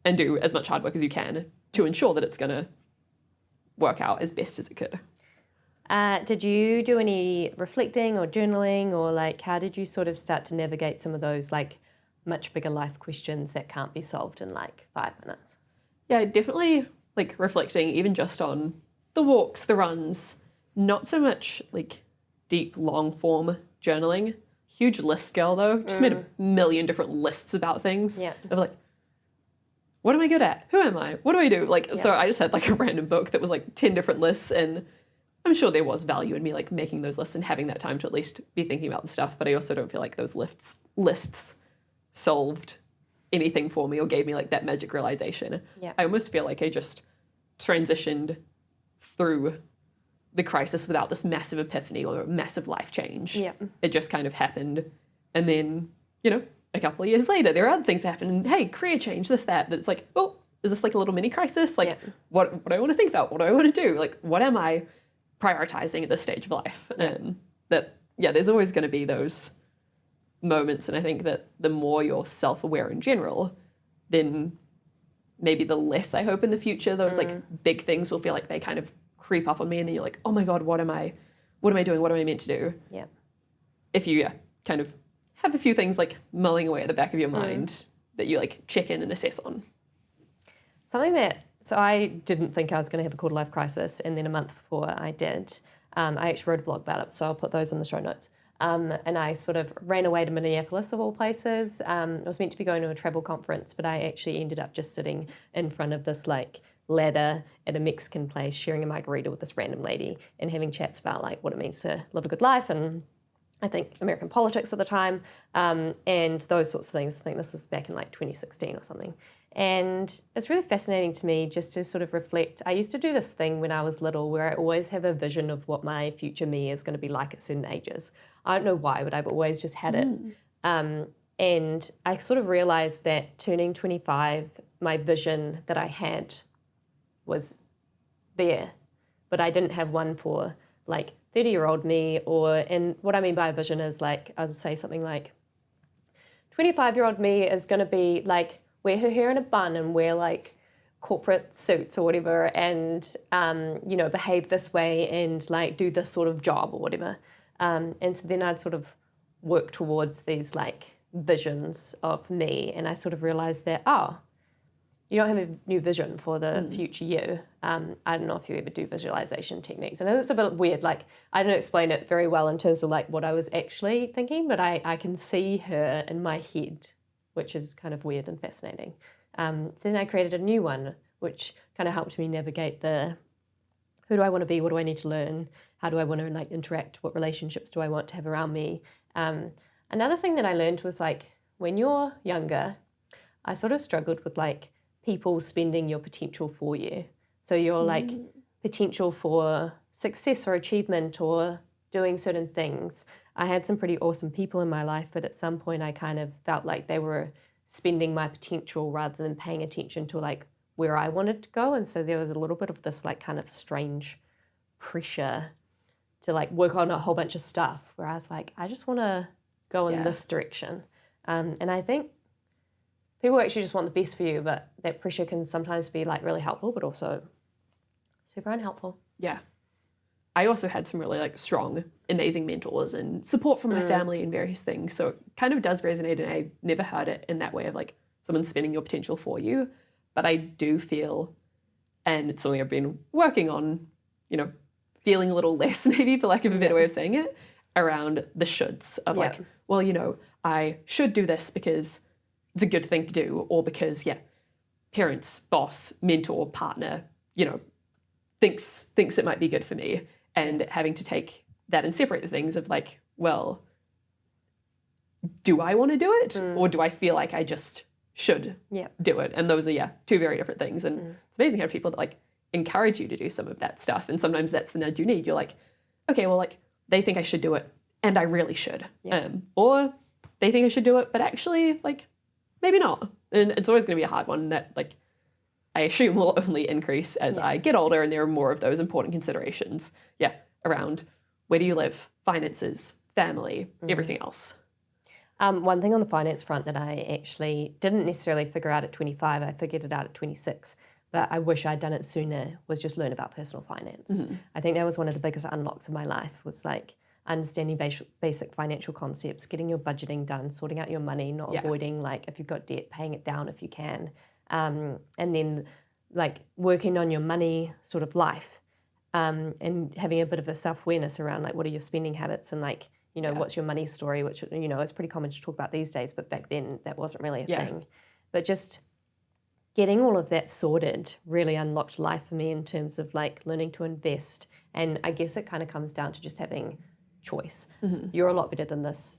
and do as much hard work as you can to ensure that it's going to work out as best as it could. Did you do any reflecting or journaling, or like how did you sort of start to navigate some of those like much bigger life questions that can't be solved in like 5 minutes? Yeah, definitely like reflecting even just on the walks, the runs, not so much like deep long form journaling. Huge list girl though. Just made a million different lists about things. Yeah. Of like, what am I good at? Who am I? What do I do? Like, so I just had like a random book that was like 10 different lists, and I'm sure there was value in me like making those lists and having that time to at least be thinking about the stuff, but I also don't feel like those lists solved anything for me or gave me like that magic realization. Yeah. I almost feel like I just transitioned through the crisis without this massive epiphany or massive life change. Yeah. It just kind of happened. And then, you know, a couple of years later, there are other things that happen. And hey, career change, this, that. But it's like, oh, is this like a little mini crisis? Like, what do I want to think about? What do I want to do? Like, what am I prioritizing at this stage of life? There's always going to be those moments. And I think that the more you're self-aware in general, then maybe the less I hope in the future those like big things will feel like they kind of creep up on me, and then you're like, oh my God, what am I doing? What am I meant to do? Yeah. If you kind of have a few things like mulling away at the back of your mind that you like check in and assess on. So I didn't think I was going to have a quarter life crisis, and then a month before I did, I actually wrote a blog about it, so I'll put those in the show notes. And I sort of ran away to Minneapolis of all places. I was meant to be going to a travel conference, but I actually ended up just sitting in front of this like ladder at a Mexican place, sharing a margarita with this random lady and having chats about like what it means to live a good life, and I think American politics at the time, and those sorts of things. I think this was back in like 2016 or something. And it's really fascinating to me just to sort of reflect. I used to do this thing when I was little where I always have a vision of what my future me is going to be like at certain ages. I don't know why, but I've always just had it. And I sort of realized that turning 25, my vision that I had was there, but I didn't have one for like 30-year-old me, and what I mean by a vision is like, I'll say something like 25-year-old me is going to be like, wear her hair in a bun and wear like corporate suits or whatever, and behave this way and like do this sort of job or whatever. And so then I'd sort of work towards these like visions of me, and I sort of realized that, you don't have a new vision for the future you. I don't know if you ever do visualization techniques. I know it's a bit weird, like I don't explain it very well in terms of like what I was actually thinking, but I can see her in my head, which is kind of weird and fascinating. So then I created a new one, which kind of helped me navigate the who do I want to be, what do I need to learn, how do I want to like interact, what relationships do I want to have around me. Another thing that I learned was like when you're younger, I sort of struggled with like people spending your potential for you. So your like potential for success or achievement or doing certain things. I had some pretty awesome people in my life, but at some point I kind of felt like they were spending my potential rather than paying attention to like where I wanted to go. And so there was a little bit of this like kind of strange pressure to like work on a whole bunch of stuff where I was like, I just want to go in this direction. And I think people actually just want the best for you, but that pressure can sometimes be like really helpful, but also super unhelpful. Yeah. I also had some really like strong, amazing mentors and support from my family and various things. So it kind of does resonate, and I never heard it in that way of like someone spending your potential for you. But I do feel, and it's something I've been working on, feeling a little less maybe, for lack of a better way of saying it, around the shoulds of like, well, I should do this because it's a good thing to do, or because, parents, boss, mentor, partner, thinks it might be good for me. And having to take that and separate the things of like, well, do I want to do it? Or do I feel like I just should do it? And those are, two very different things. And it's amazing how people that like encourage you to do some of that stuff. And sometimes that's the nudge you need. You're like, okay, well, like they think I should do it and I really should. Or they think I should do it, but actually like maybe not. And it's always going to be a hard one that like I assume will only increase as I get older, and there are more of those important considerations. Around where do you live, finances, family, everything else. One thing on the finance front that I actually didn't necessarily figure out at 25, I figured it out at 26, but I wish I'd done it sooner, was just learn about personal finance. I think that was one of the biggest unlocks of my life, was like understanding basic financial concepts, getting your budgeting done, sorting out your money, not avoiding, like, if you've got debt, paying it down if you can. And then like working on your money sort of life, and having a bit of a self-awareness around like what are your spending habits and like, you know, what's your money story, which, you know, it's pretty common to talk about these days, but back then that wasn't really a thing. But just getting all of that sorted really unlocked life for me in terms of like learning to invest. And I guess it kind of comes down to just having choice. You're a lot better than this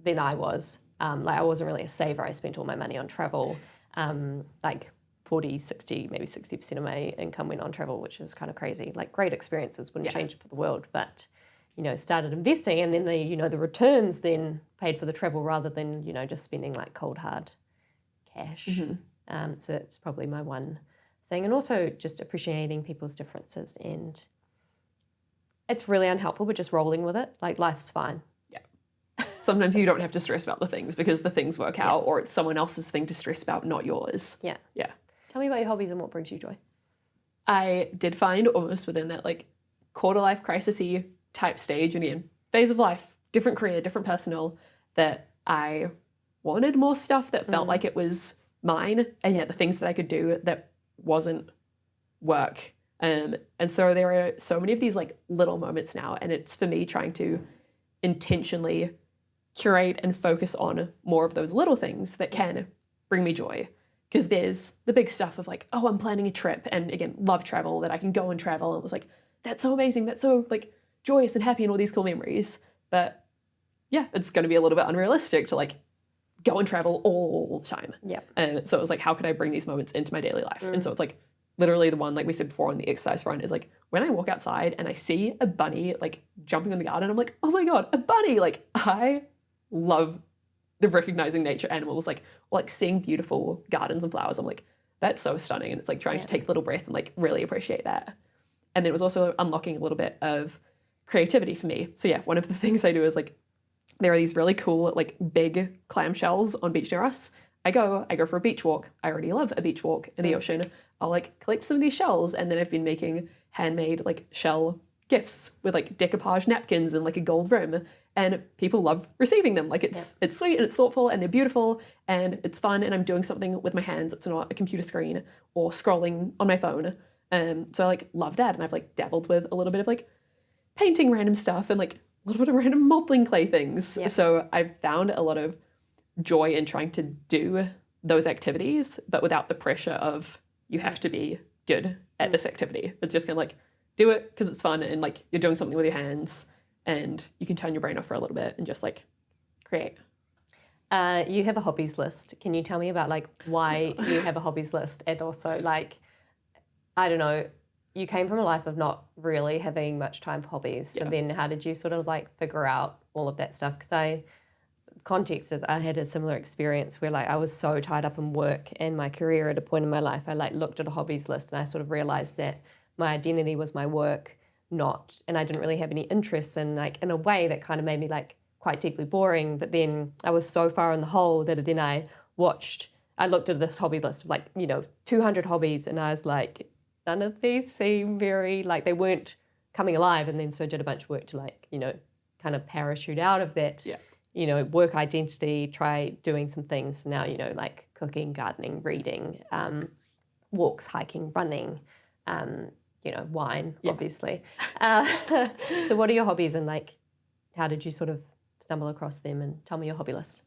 than I was. Like I wasn't really a saver. I spent all my money on travel. Like 40, 60, maybe 60% of my income went on travel, which is kind of crazy. Like great experiences, wouldn't change it for the world. But, you know, started investing, and then the returns then paid for the travel rather than, you know, just spending like cold hard cash. So that's probably my one thing. And also just appreciating people's differences, and it's really unhelpful, but just rolling with it. Like life's fine. Sometimes you don't have to stress about the things because the things work out, or it's someone else's thing to stress about, not yours. Yeah. Tell me about your hobbies and what brings you joy. I did find almost within that like quarter life crisis-y type stage, and again, phase of life, different career, different personal, that I wanted more stuff that felt like it was mine, and yet the things that I could do that wasn't work. And so there are so many of these like little moments now, and it's for me trying to intentionally curate and focus on more of those little things that can bring me joy. Because there's the big stuff of like, oh, I'm planning a trip, and again, love travel, that I can go and travel, and it was like, that's so amazing, that's so like joyous and happy and all these cool memories. But yeah, it's going to be a little bit unrealistic to like go and travel all the time. And so it was like, how could I bring these moments into my daily life? And so it's like literally the one, like we said before on the exercise front, is like when I walk outside and I see a bunny like jumping in the garden, I'm like, oh my God, a bunny. Like I love the recognizing nature animals, like seeing beautiful gardens and flowers. I'm like, that's so stunning. And it's like trying to take a little breath and like really appreciate that. And then it was also unlocking a little bit of creativity for me. So yeah, one of the things I do is like, there are these really cool, like big clamshells on beach near us. I go for a beach walk. I already love a beach walk in the ocean. I'll like collect some of these shells, and then I've been making handmade like shell gifts with like decoupage napkins and like a gold rim, and people love receiving them. Like it's sweet and it's thoughtful and they're beautiful and it's fun, and I'm doing something with my hands. It's not a computer screen or scrolling on my phone. So I like love that, and I've like dabbled with a little bit of like painting random stuff and like a little bit of random modeling clay things. So I've found a lot of joy in trying to do those activities, but without the pressure of you have to be good at this activity. It's just kind of like do it because it's fun, and like you're doing something with your hands, and you can turn your brain off for a little bit and just like create. You have a hobbies list. Can you tell me about like why you have a hobbies list, and also like, I don't know, you came from a life of not really having much time for hobbies. And then how did you sort of like figure out all of that stuff? Because context is I had a similar experience where like I was so tied up in work and my career at a point in my life. I like looked at a hobbies list and I sort of realized that my identity was my work, and I didn't really have any interests in like, in a way that kind of made me like quite deeply boring. But then I was so far in the hole that then I looked at this hobby list of like, 200 hobbies, and I was like, none of these seem very, like they weren't coming alive. And then so did a bunch of work to like, kind of parachute out of that, work identity, try doing some things now, like cooking, gardening, reading, walks, hiking, running, wine, obviously. So what are your hobbies, and like, how did you sort of stumble across them? And tell me your hobby list.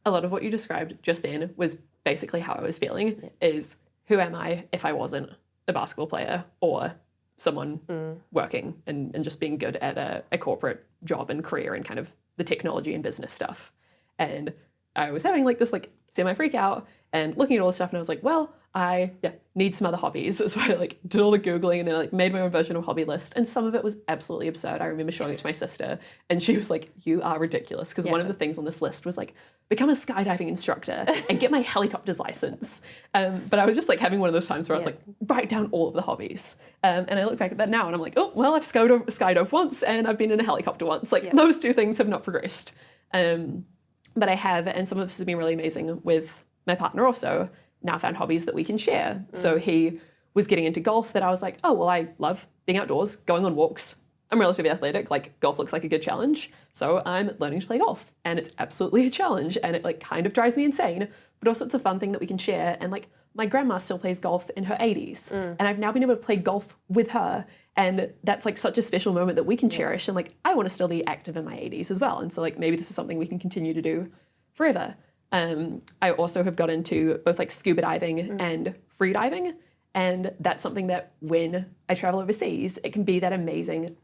A lot of what you described just then was basically how I was feeling, is who am I if I wasn't a basketball player or someone working and just being good at a corporate job and career and kind of the technology and business stuff. And I was having like this like semi freak out and looking at all this stuff, and I was like, well, I need some other hobbies. So I like did all the Googling and then like made my own version of hobby list. And some of it was absolutely absurd. I remember showing it to my sister and she was like, you are ridiculous. Because one of the things on this list was like, become a skydiving instructor and get my helicopter's license. But I was just like having one of those times where I was like, write down all of the hobbies. And I look back at that now and I'm like, oh, well, I've skydove once and I've been in a helicopter once. Like those two things have not progressed. But I have, and some of this has been really amazing with my partner also, now found hobbies that we can share. So he was getting into golf that I was like, oh, well, I love being outdoors, going on walks. I'm relatively athletic, like golf looks like a good challenge. So I'm learning to play golf and it's absolutely a challenge and it like kind of drives me insane, but also it's a fun thing that we can share. And like my grandma still plays golf in her 80s and I've now been able to play golf with her. And that's like such a special moment that we can cherish. And like, I want to still be active in my 80s as well. And so like, maybe this is something we can continue to do forever. I also have got into both like scuba diving and free diving. And that's something that when I travel overseas, it can be that amazing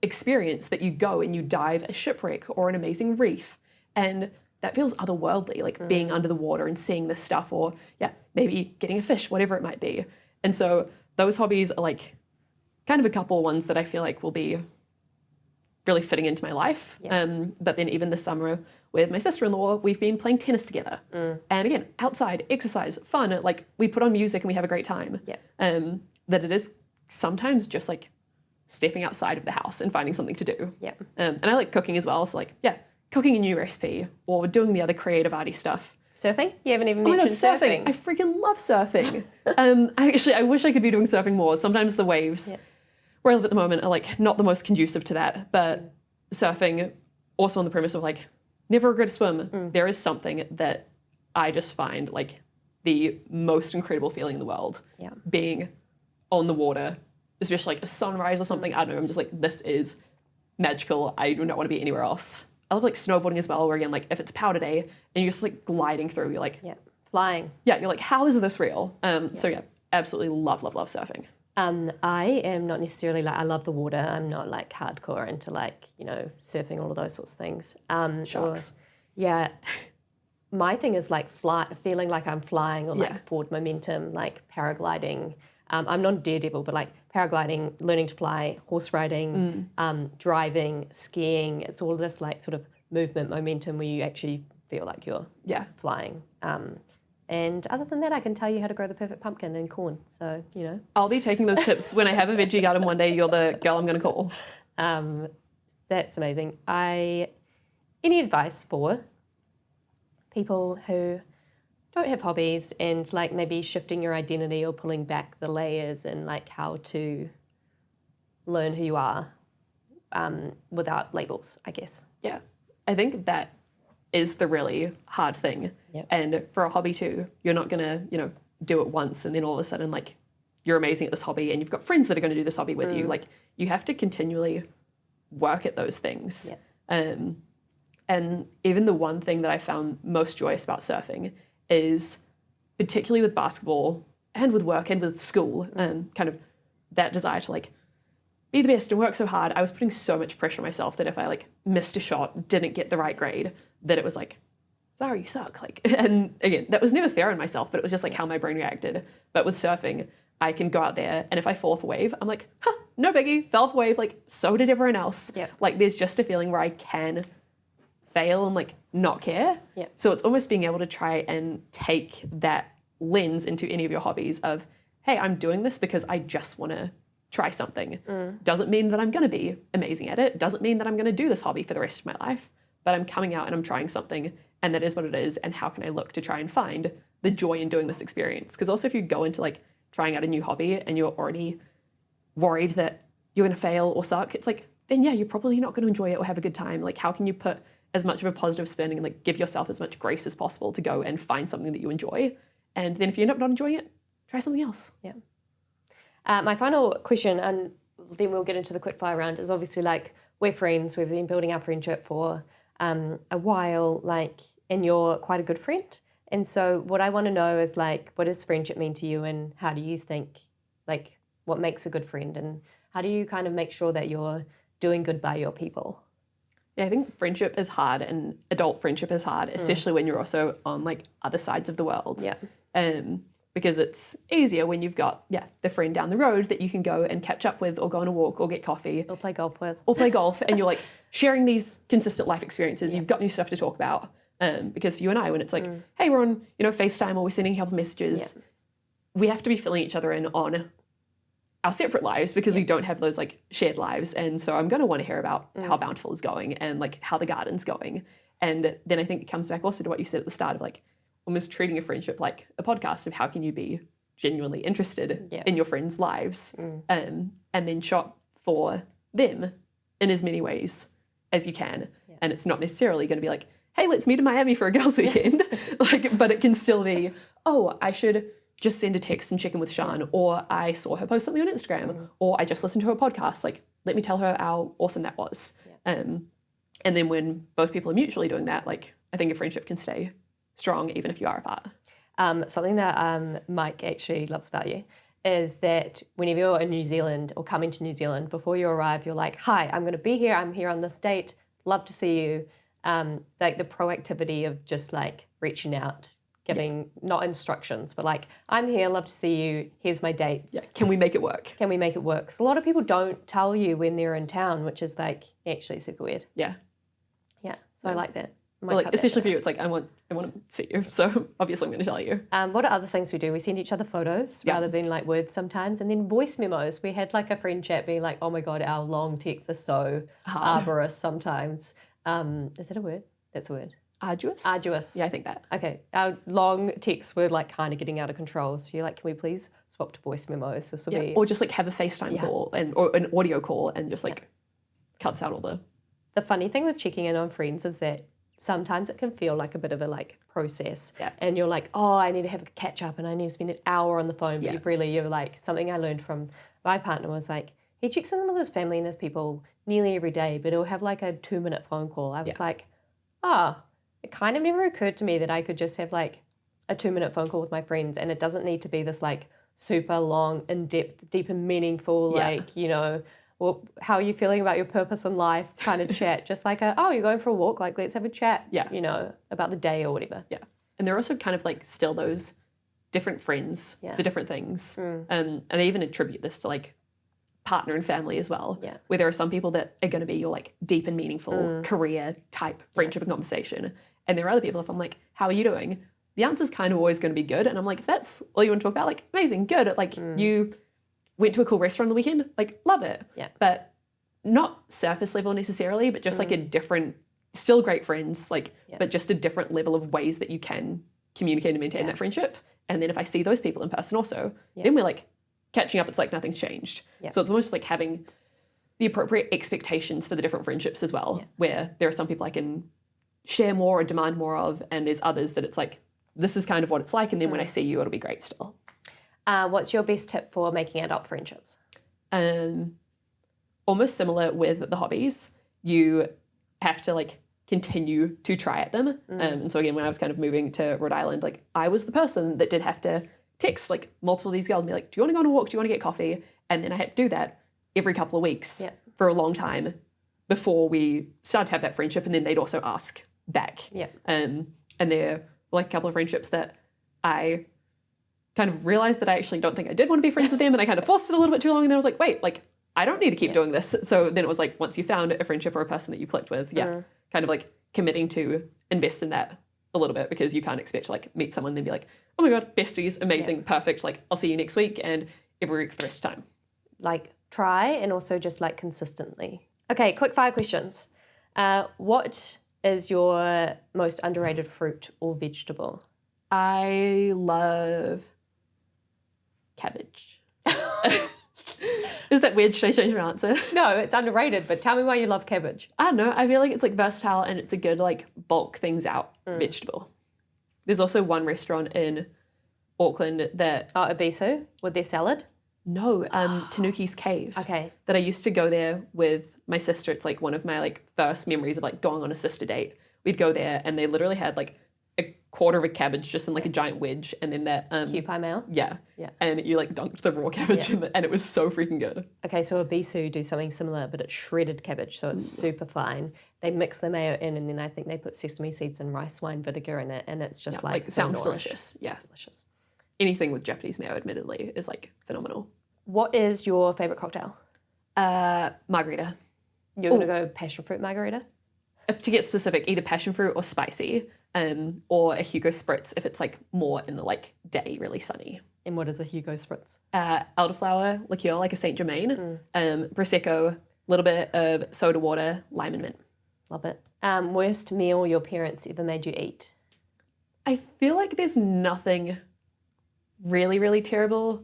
experience that you go and you dive a shipwreck or an amazing reef. And that feels otherworldly, like being under the water and seeing this stuff, or maybe getting a fish, whatever it might be. And so those hobbies are like kind of a couple of ones that I feel like will be really fitting into my life. But then even this summer with my sister-in-law, we've been playing tennis together. And again, outside, exercise, fun, like we put on music and we have a great time. That it is sometimes just like stepping outside of the house and finding something to do. And I like cooking as well. So like, cooking a new recipe or doing the other creative arty stuff. Surfing? You haven't even Oh my God, mentioned surfing. I freaking love surfing. I wish I could be doing surfing more. Sometimes the waves where I live at the moment are like not the most conducive to that, but surfing also on the premise of like, never regret a swim. There is something that I just find like the most incredible feeling in the world. Being on the water, especially like a sunrise or something. I don't know, I'm just like, this is magical. I do not want to be anywhere else. I love like snowboarding as well, where again, like if it's powder day and you're just like gliding through, you're like, flying. You're like, how is this real? So absolutely love surfing. I am not necessarily like, I love the water. I'm not like hardcore into like, you know, surfing, all of those sorts of things. Sharks. My thing is like feeling like I'm flying or like forward momentum, like paragliding. I'm not a daredevil, but like paragliding, learning to fly, horse riding, driving, skiing. It's all this like sort of movement, momentum where you actually feel like you're flying. And other than that, I can tell you how to grow the perfect pumpkin and corn. So, you know. I'll be taking those tips. When I have a veggie garden one day, you're the girl I'm going to call. That's amazing. Any advice for people who don't have hobbies and like maybe shifting your identity or pulling back the layers and like how to learn who you are without labels, I guess? Yeah, I think that is the really hard thing. And for a hobby too, you're not gonna, you know, do it once and then all of a sudden like you're amazing at this hobby and you've got friends that are gonna do this hobby with you. Like you have to continually work at those things. And even the one thing that I found most joyous about surfing is, particularly with basketball and with work and with school, kind of that desire to like be the best and work so hard. I was putting so much pressure on myself that if I like missed a shot, didn't get the right grade, that it was like, Zara, you suck. Like, and again, that was never fair on myself, but it was just like how my brain reacted. But with surfing, I can go out there and if I fall off a wave, I'm like, no biggie, fell off a wave. Like, so did everyone else. Like, there's just a feeling where I can fail and like not care. So it's almost being able to try and take that lens into any of your hobbies of, hey, I'm doing this because I just want to try something. Doesn't mean that I'm going to be amazing at it. Doesn't mean that I'm going to do this hobby for the rest of my life, but I'm coming out and I'm trying something and that is what it is. And how can I look to try and find the joy in doing this experience? Because also if you go into like trying out a new hobby and you're already worried that you're going to fail or suck, it's like, then you're probably not going to enjoy it or have a good time. Like, how can you put as much of a positive spin and like give yourself as much grace as possible to go and find something that you enjoy? And then if you end up not enjoying it, try something else. My final question, and then we'll get into the quickfire round, is obviously like we're friends. We've been building our friendship for a while, like, and you're quite a good friend. And so what I want to know is like, what does friendship mean to you, and how do you think, like, what makes a good friend, and how do you kind of make sure that you're doing good by your people? Yeah, I think friendship is hard, and adult friendship is hard, especially when you're also on like other sides of the world. Because it's easier when you've got the friend down the road that you can go and catch up with, or go on a walk, or get coffee, or play golf with, and you're like sharing these consistent life experiences. You've got new stuff to talk about. Because for you and I, when it's like, hey, we're on FaceTime or we're sending a couple messages, we have to be filling each other in on our separate lives because we don't have those like shared lives. And so I'm going to want to hear about how Bountiful is going and like how the garden's going. And then I think it comes back also to what you said at the start of like, almost treating a friendship like a podcast of how can you be genuinely interested in your friends' lives, and then show up for them in as many ways as you can. And it's not necessarily going to be like, hey, let's meet in Miami for a girls' weekend. But it can still be, oh, I should just send a text and check in with Sian, or I saw her post something on Instagram, or I just listened to her podcast. Like, let me tell her how awesome that was. And then when both people are mutually doing that, like, I think a friendship can stay strong even if you are apart. Something that Mike actually loves about you is that whenever you're in New Zealand or coming to New Zealand, before you arrive, you're like, hi, I'm going to be here. I'm here on this date. Love to see you. Like the proactivity of just like reaching out, giving not instructions, but like, I'm here, love to see you. Here's my dates. Yeah. Can we make it work? Can we make it work? 'Cause a lot of people don't tell you when they're in town, which is like actually super weird. Yeah. Yeah. So I like that. Well, like, especially for you, it's like, I want to see you. So obviously I'm going to tell you. What are other things we do? We send each other photos rather than like words sometimes. And then voice memos. We had like a friend chat being like, oh my God, our long texts are so arduous sometimes. Is that a word? That's a word. Arduous? Arduous. Yeah, I think that. Okay. Our long texts were like kind of getting out of control. So you're like, can we please swap to voice memos? This will be... Or just like have a FaceTime call or an audio call and just like cuts out all the... The funny thing with checking in on friends is that sometimes it can feel like a bit of a like process and you're like, oh, I need to have a catch up and I need to spend an hour on the phone. But you're like, something I learned from my partner was like, he checks in with his family and his people nearly every day, but he'll have like a 2-minute phone call. I was like, it kind of never occurred to me that I could just have like a 2-minute phone call with my friends and it doesn't need to be this like super long, in-depth, deep and meaningful, like, you know, well, how are you feeling about your purpose in life kind of chat? Just like you're going for a walk, like let's have a chat, you know, about the day or whatever. Yeah. And they're also kind of like still those different friends for different things. And I even attribute this to like partner and family as well, where there are some people that are going to be your like deep and meaningful career type friendship and conversation. And there are other people, if I'm like, how are you doing? The answer's kind of always going to be good. And I'm like, if that's all you want to talk about, like amazing, good. Like you went to a cool restaurant on the weekend, like love it. Yeah. But not surface level necessarily, but just like a different, still great friends, like, but just a different level of ways that you can communicate and maintain that friendship. And then if I see those people in person also, then we're like catching up, it's like nothing's changed. So it's almost like having the appropriate expectations for the different friendships as well, where there are some people I can share more or demand more of, and there's others that it's like, this is kind of what it's like, and then when I see you, it'll be great still. What's your best tip for making adult friendships? Almost similar with the hobbies. You have to like continue to try at them. And so again, when I was kind of moving to Rhode Island, like I was the person that did have to text like multiple of these girls and be like, do you want to go on a walk? Do you want to get coffee? And then I had to do that every couple of weeks for a long time before we started to have that friendship. And then they'd also ask back. And there were like a couple of friendships that I kind of realized that I actually don't think I did want to be friends with them, and I kind of forced it a little bit too long, and then I was like, wait, like I don't need to keep doing this. So then it was like, once you found a friendship or a person that you clicked with, kind of like committing to invest in that a little bit, because you can't expect to like meet someone and then be like, oh my God, besties, amazing, perfect, like I'll see you next week and every week for the rest of the time. Like try, and also just like consistently. Okay, quick fire questions. What is your most underrated fruit or vegetable? I love cabbage. Is that weird? Should I change my answer? No, it's underrated, but tell me why you love cabbage. I don't know. I feel like it's like versatile and it's a good like bulk things out vegetable. There's also one restaurant in Auckland that... Oh, Ibisu with their salad? No, Tanuki's Cave. Okay. That I used to go there with my sister. It's like one of my like first memories of like going on a sister date. We'd go there and they literally had like a quarter of a cabbage just in like a giant wedge, and then that cube pie mayo. Yeah. And you like dunked the raw cabbage in it, and it was so freaking good. Okay, so Ibisu do something similar, but it's shredded cabbage, so it's super fine. They mix the mayo in, and then I think they put sesame seeds and rice wine vinegar in it, and it's just like sounds delicious. Yeah, delicious. Anything with Japanese mayo, admittedly, is like phenomenal. What is your favorite cocktail? Margarita. You're gonna go passion fruit margarita? If to get specific, either passion fruit or spicy. Or a Hugo Spritz if it's like more in the like day, really sunny. And what is a Hugo Spritz? Elderflower liqueur, like a Saint Germain. Prosecco, a little bit of soda water, lime and mint. Love it. Worst meal your parents ever made you eat? I feel like there's nothing really, really terrible.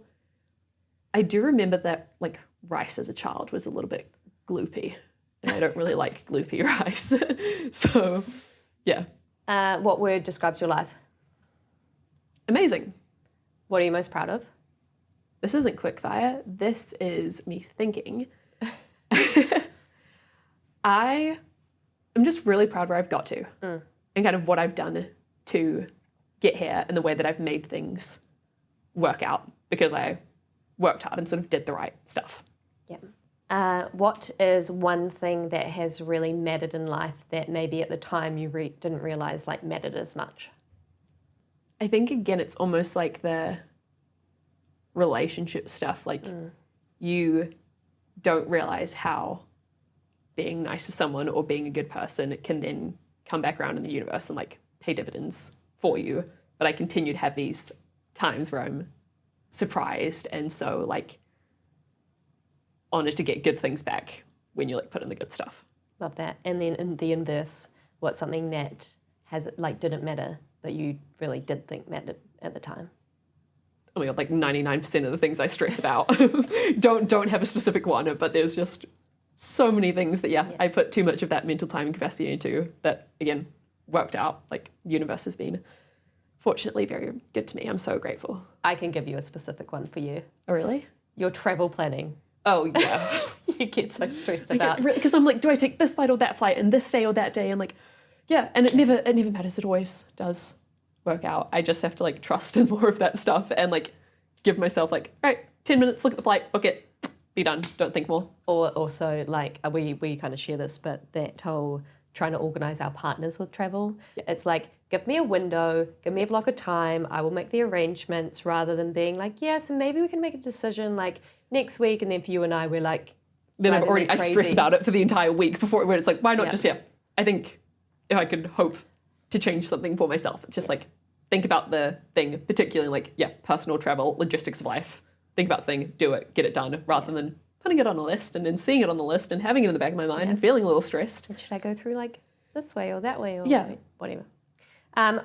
I do remember that like rice as a child was a little bit gloopy, and I don't really like gloopy rice. So, yeah. What word describes your life? Amazing. What are you most proud of? This isn't quickfire. This is me thinking. I am just really proud where I've got to and kind of what I've done to get here and the way that I've made things work out because I worked hard and sort of did the right stuff. Yeah. What is one thing that has really mattered in life that maybe at the time you didn't realize like mattered as much? I think again, it's almost like the relationship stuff. Like you don't realize how being nice to someone or being a good person can then come back around in the universe and like pay dividends for you. But I continue to have these times where I'm surprised and so like honored to get good things back when you like put in the good stuff. Love that. And then in the inverse, what's something that has like didn't matter but you really did think mattered at the time? Oh my god, like 99% of the things I stress about don't have a specific one, but there's just so many things that I put too much of that mental time and capacity into that again worked out. Like the universe has been fortunately very good to me. I'm so grateful. I can give you a specific one for you. Oh really? Your travel planning. Oh yeah. You get so stressed about because I'm like, do I take this flight or that flight and this day or that day? And like, yeah, and it never matters. It always does work out. I just have to like trust in more of that stuff and like give myself like, all right, 10 minutes, look at the flight, book it, be done, don't think more. Or also like we kind of share this, but that whole trying to organize our partners with travel. Yeah. It's like, give me a window, give me a block of time, I will make the arrangements rather than being like, yeah, so maybe we can make a decision like next week, and then for you and I, we're like, then I stress about it for the entire week before where it's like, why not just, I think if I could hope to change something for myself, it's just like, think about the thing, particularly like, personal travel, logistics of life, think about the thing, do it, get it done, rather than putting it on a list and then seeing it on the list and having it in the back of my mind and feeling a little stressed. Should I go through like this way or that way or whatever?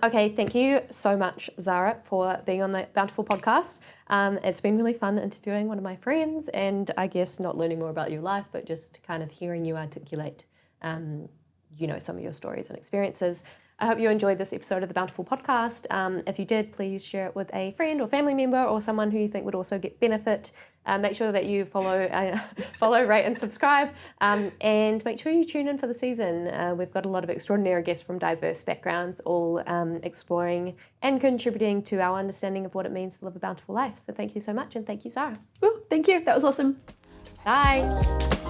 Okay, thank you so much, Zara, for being on the Bountiful podcast. It's been really fun interviewing one of my friends and I guess not learning more about your life, but just kind of hearing you articulate, some of your stories and experiences. I hope you enjoyed this episode of the Bountiful podcast. If you did, please share it with a friend or family member or someone who you think would also get benefit. Make sure that you follow, rate and subscribe, and make sure you tune in for the season. We've got a lot of extraordinary guests from diverse backgrounds, all exploring and contributing to our understanding of what it means to live a bountiful life. So thank you so much, and thank you, Zara. Ooh, thank you. That was awesome. Bye.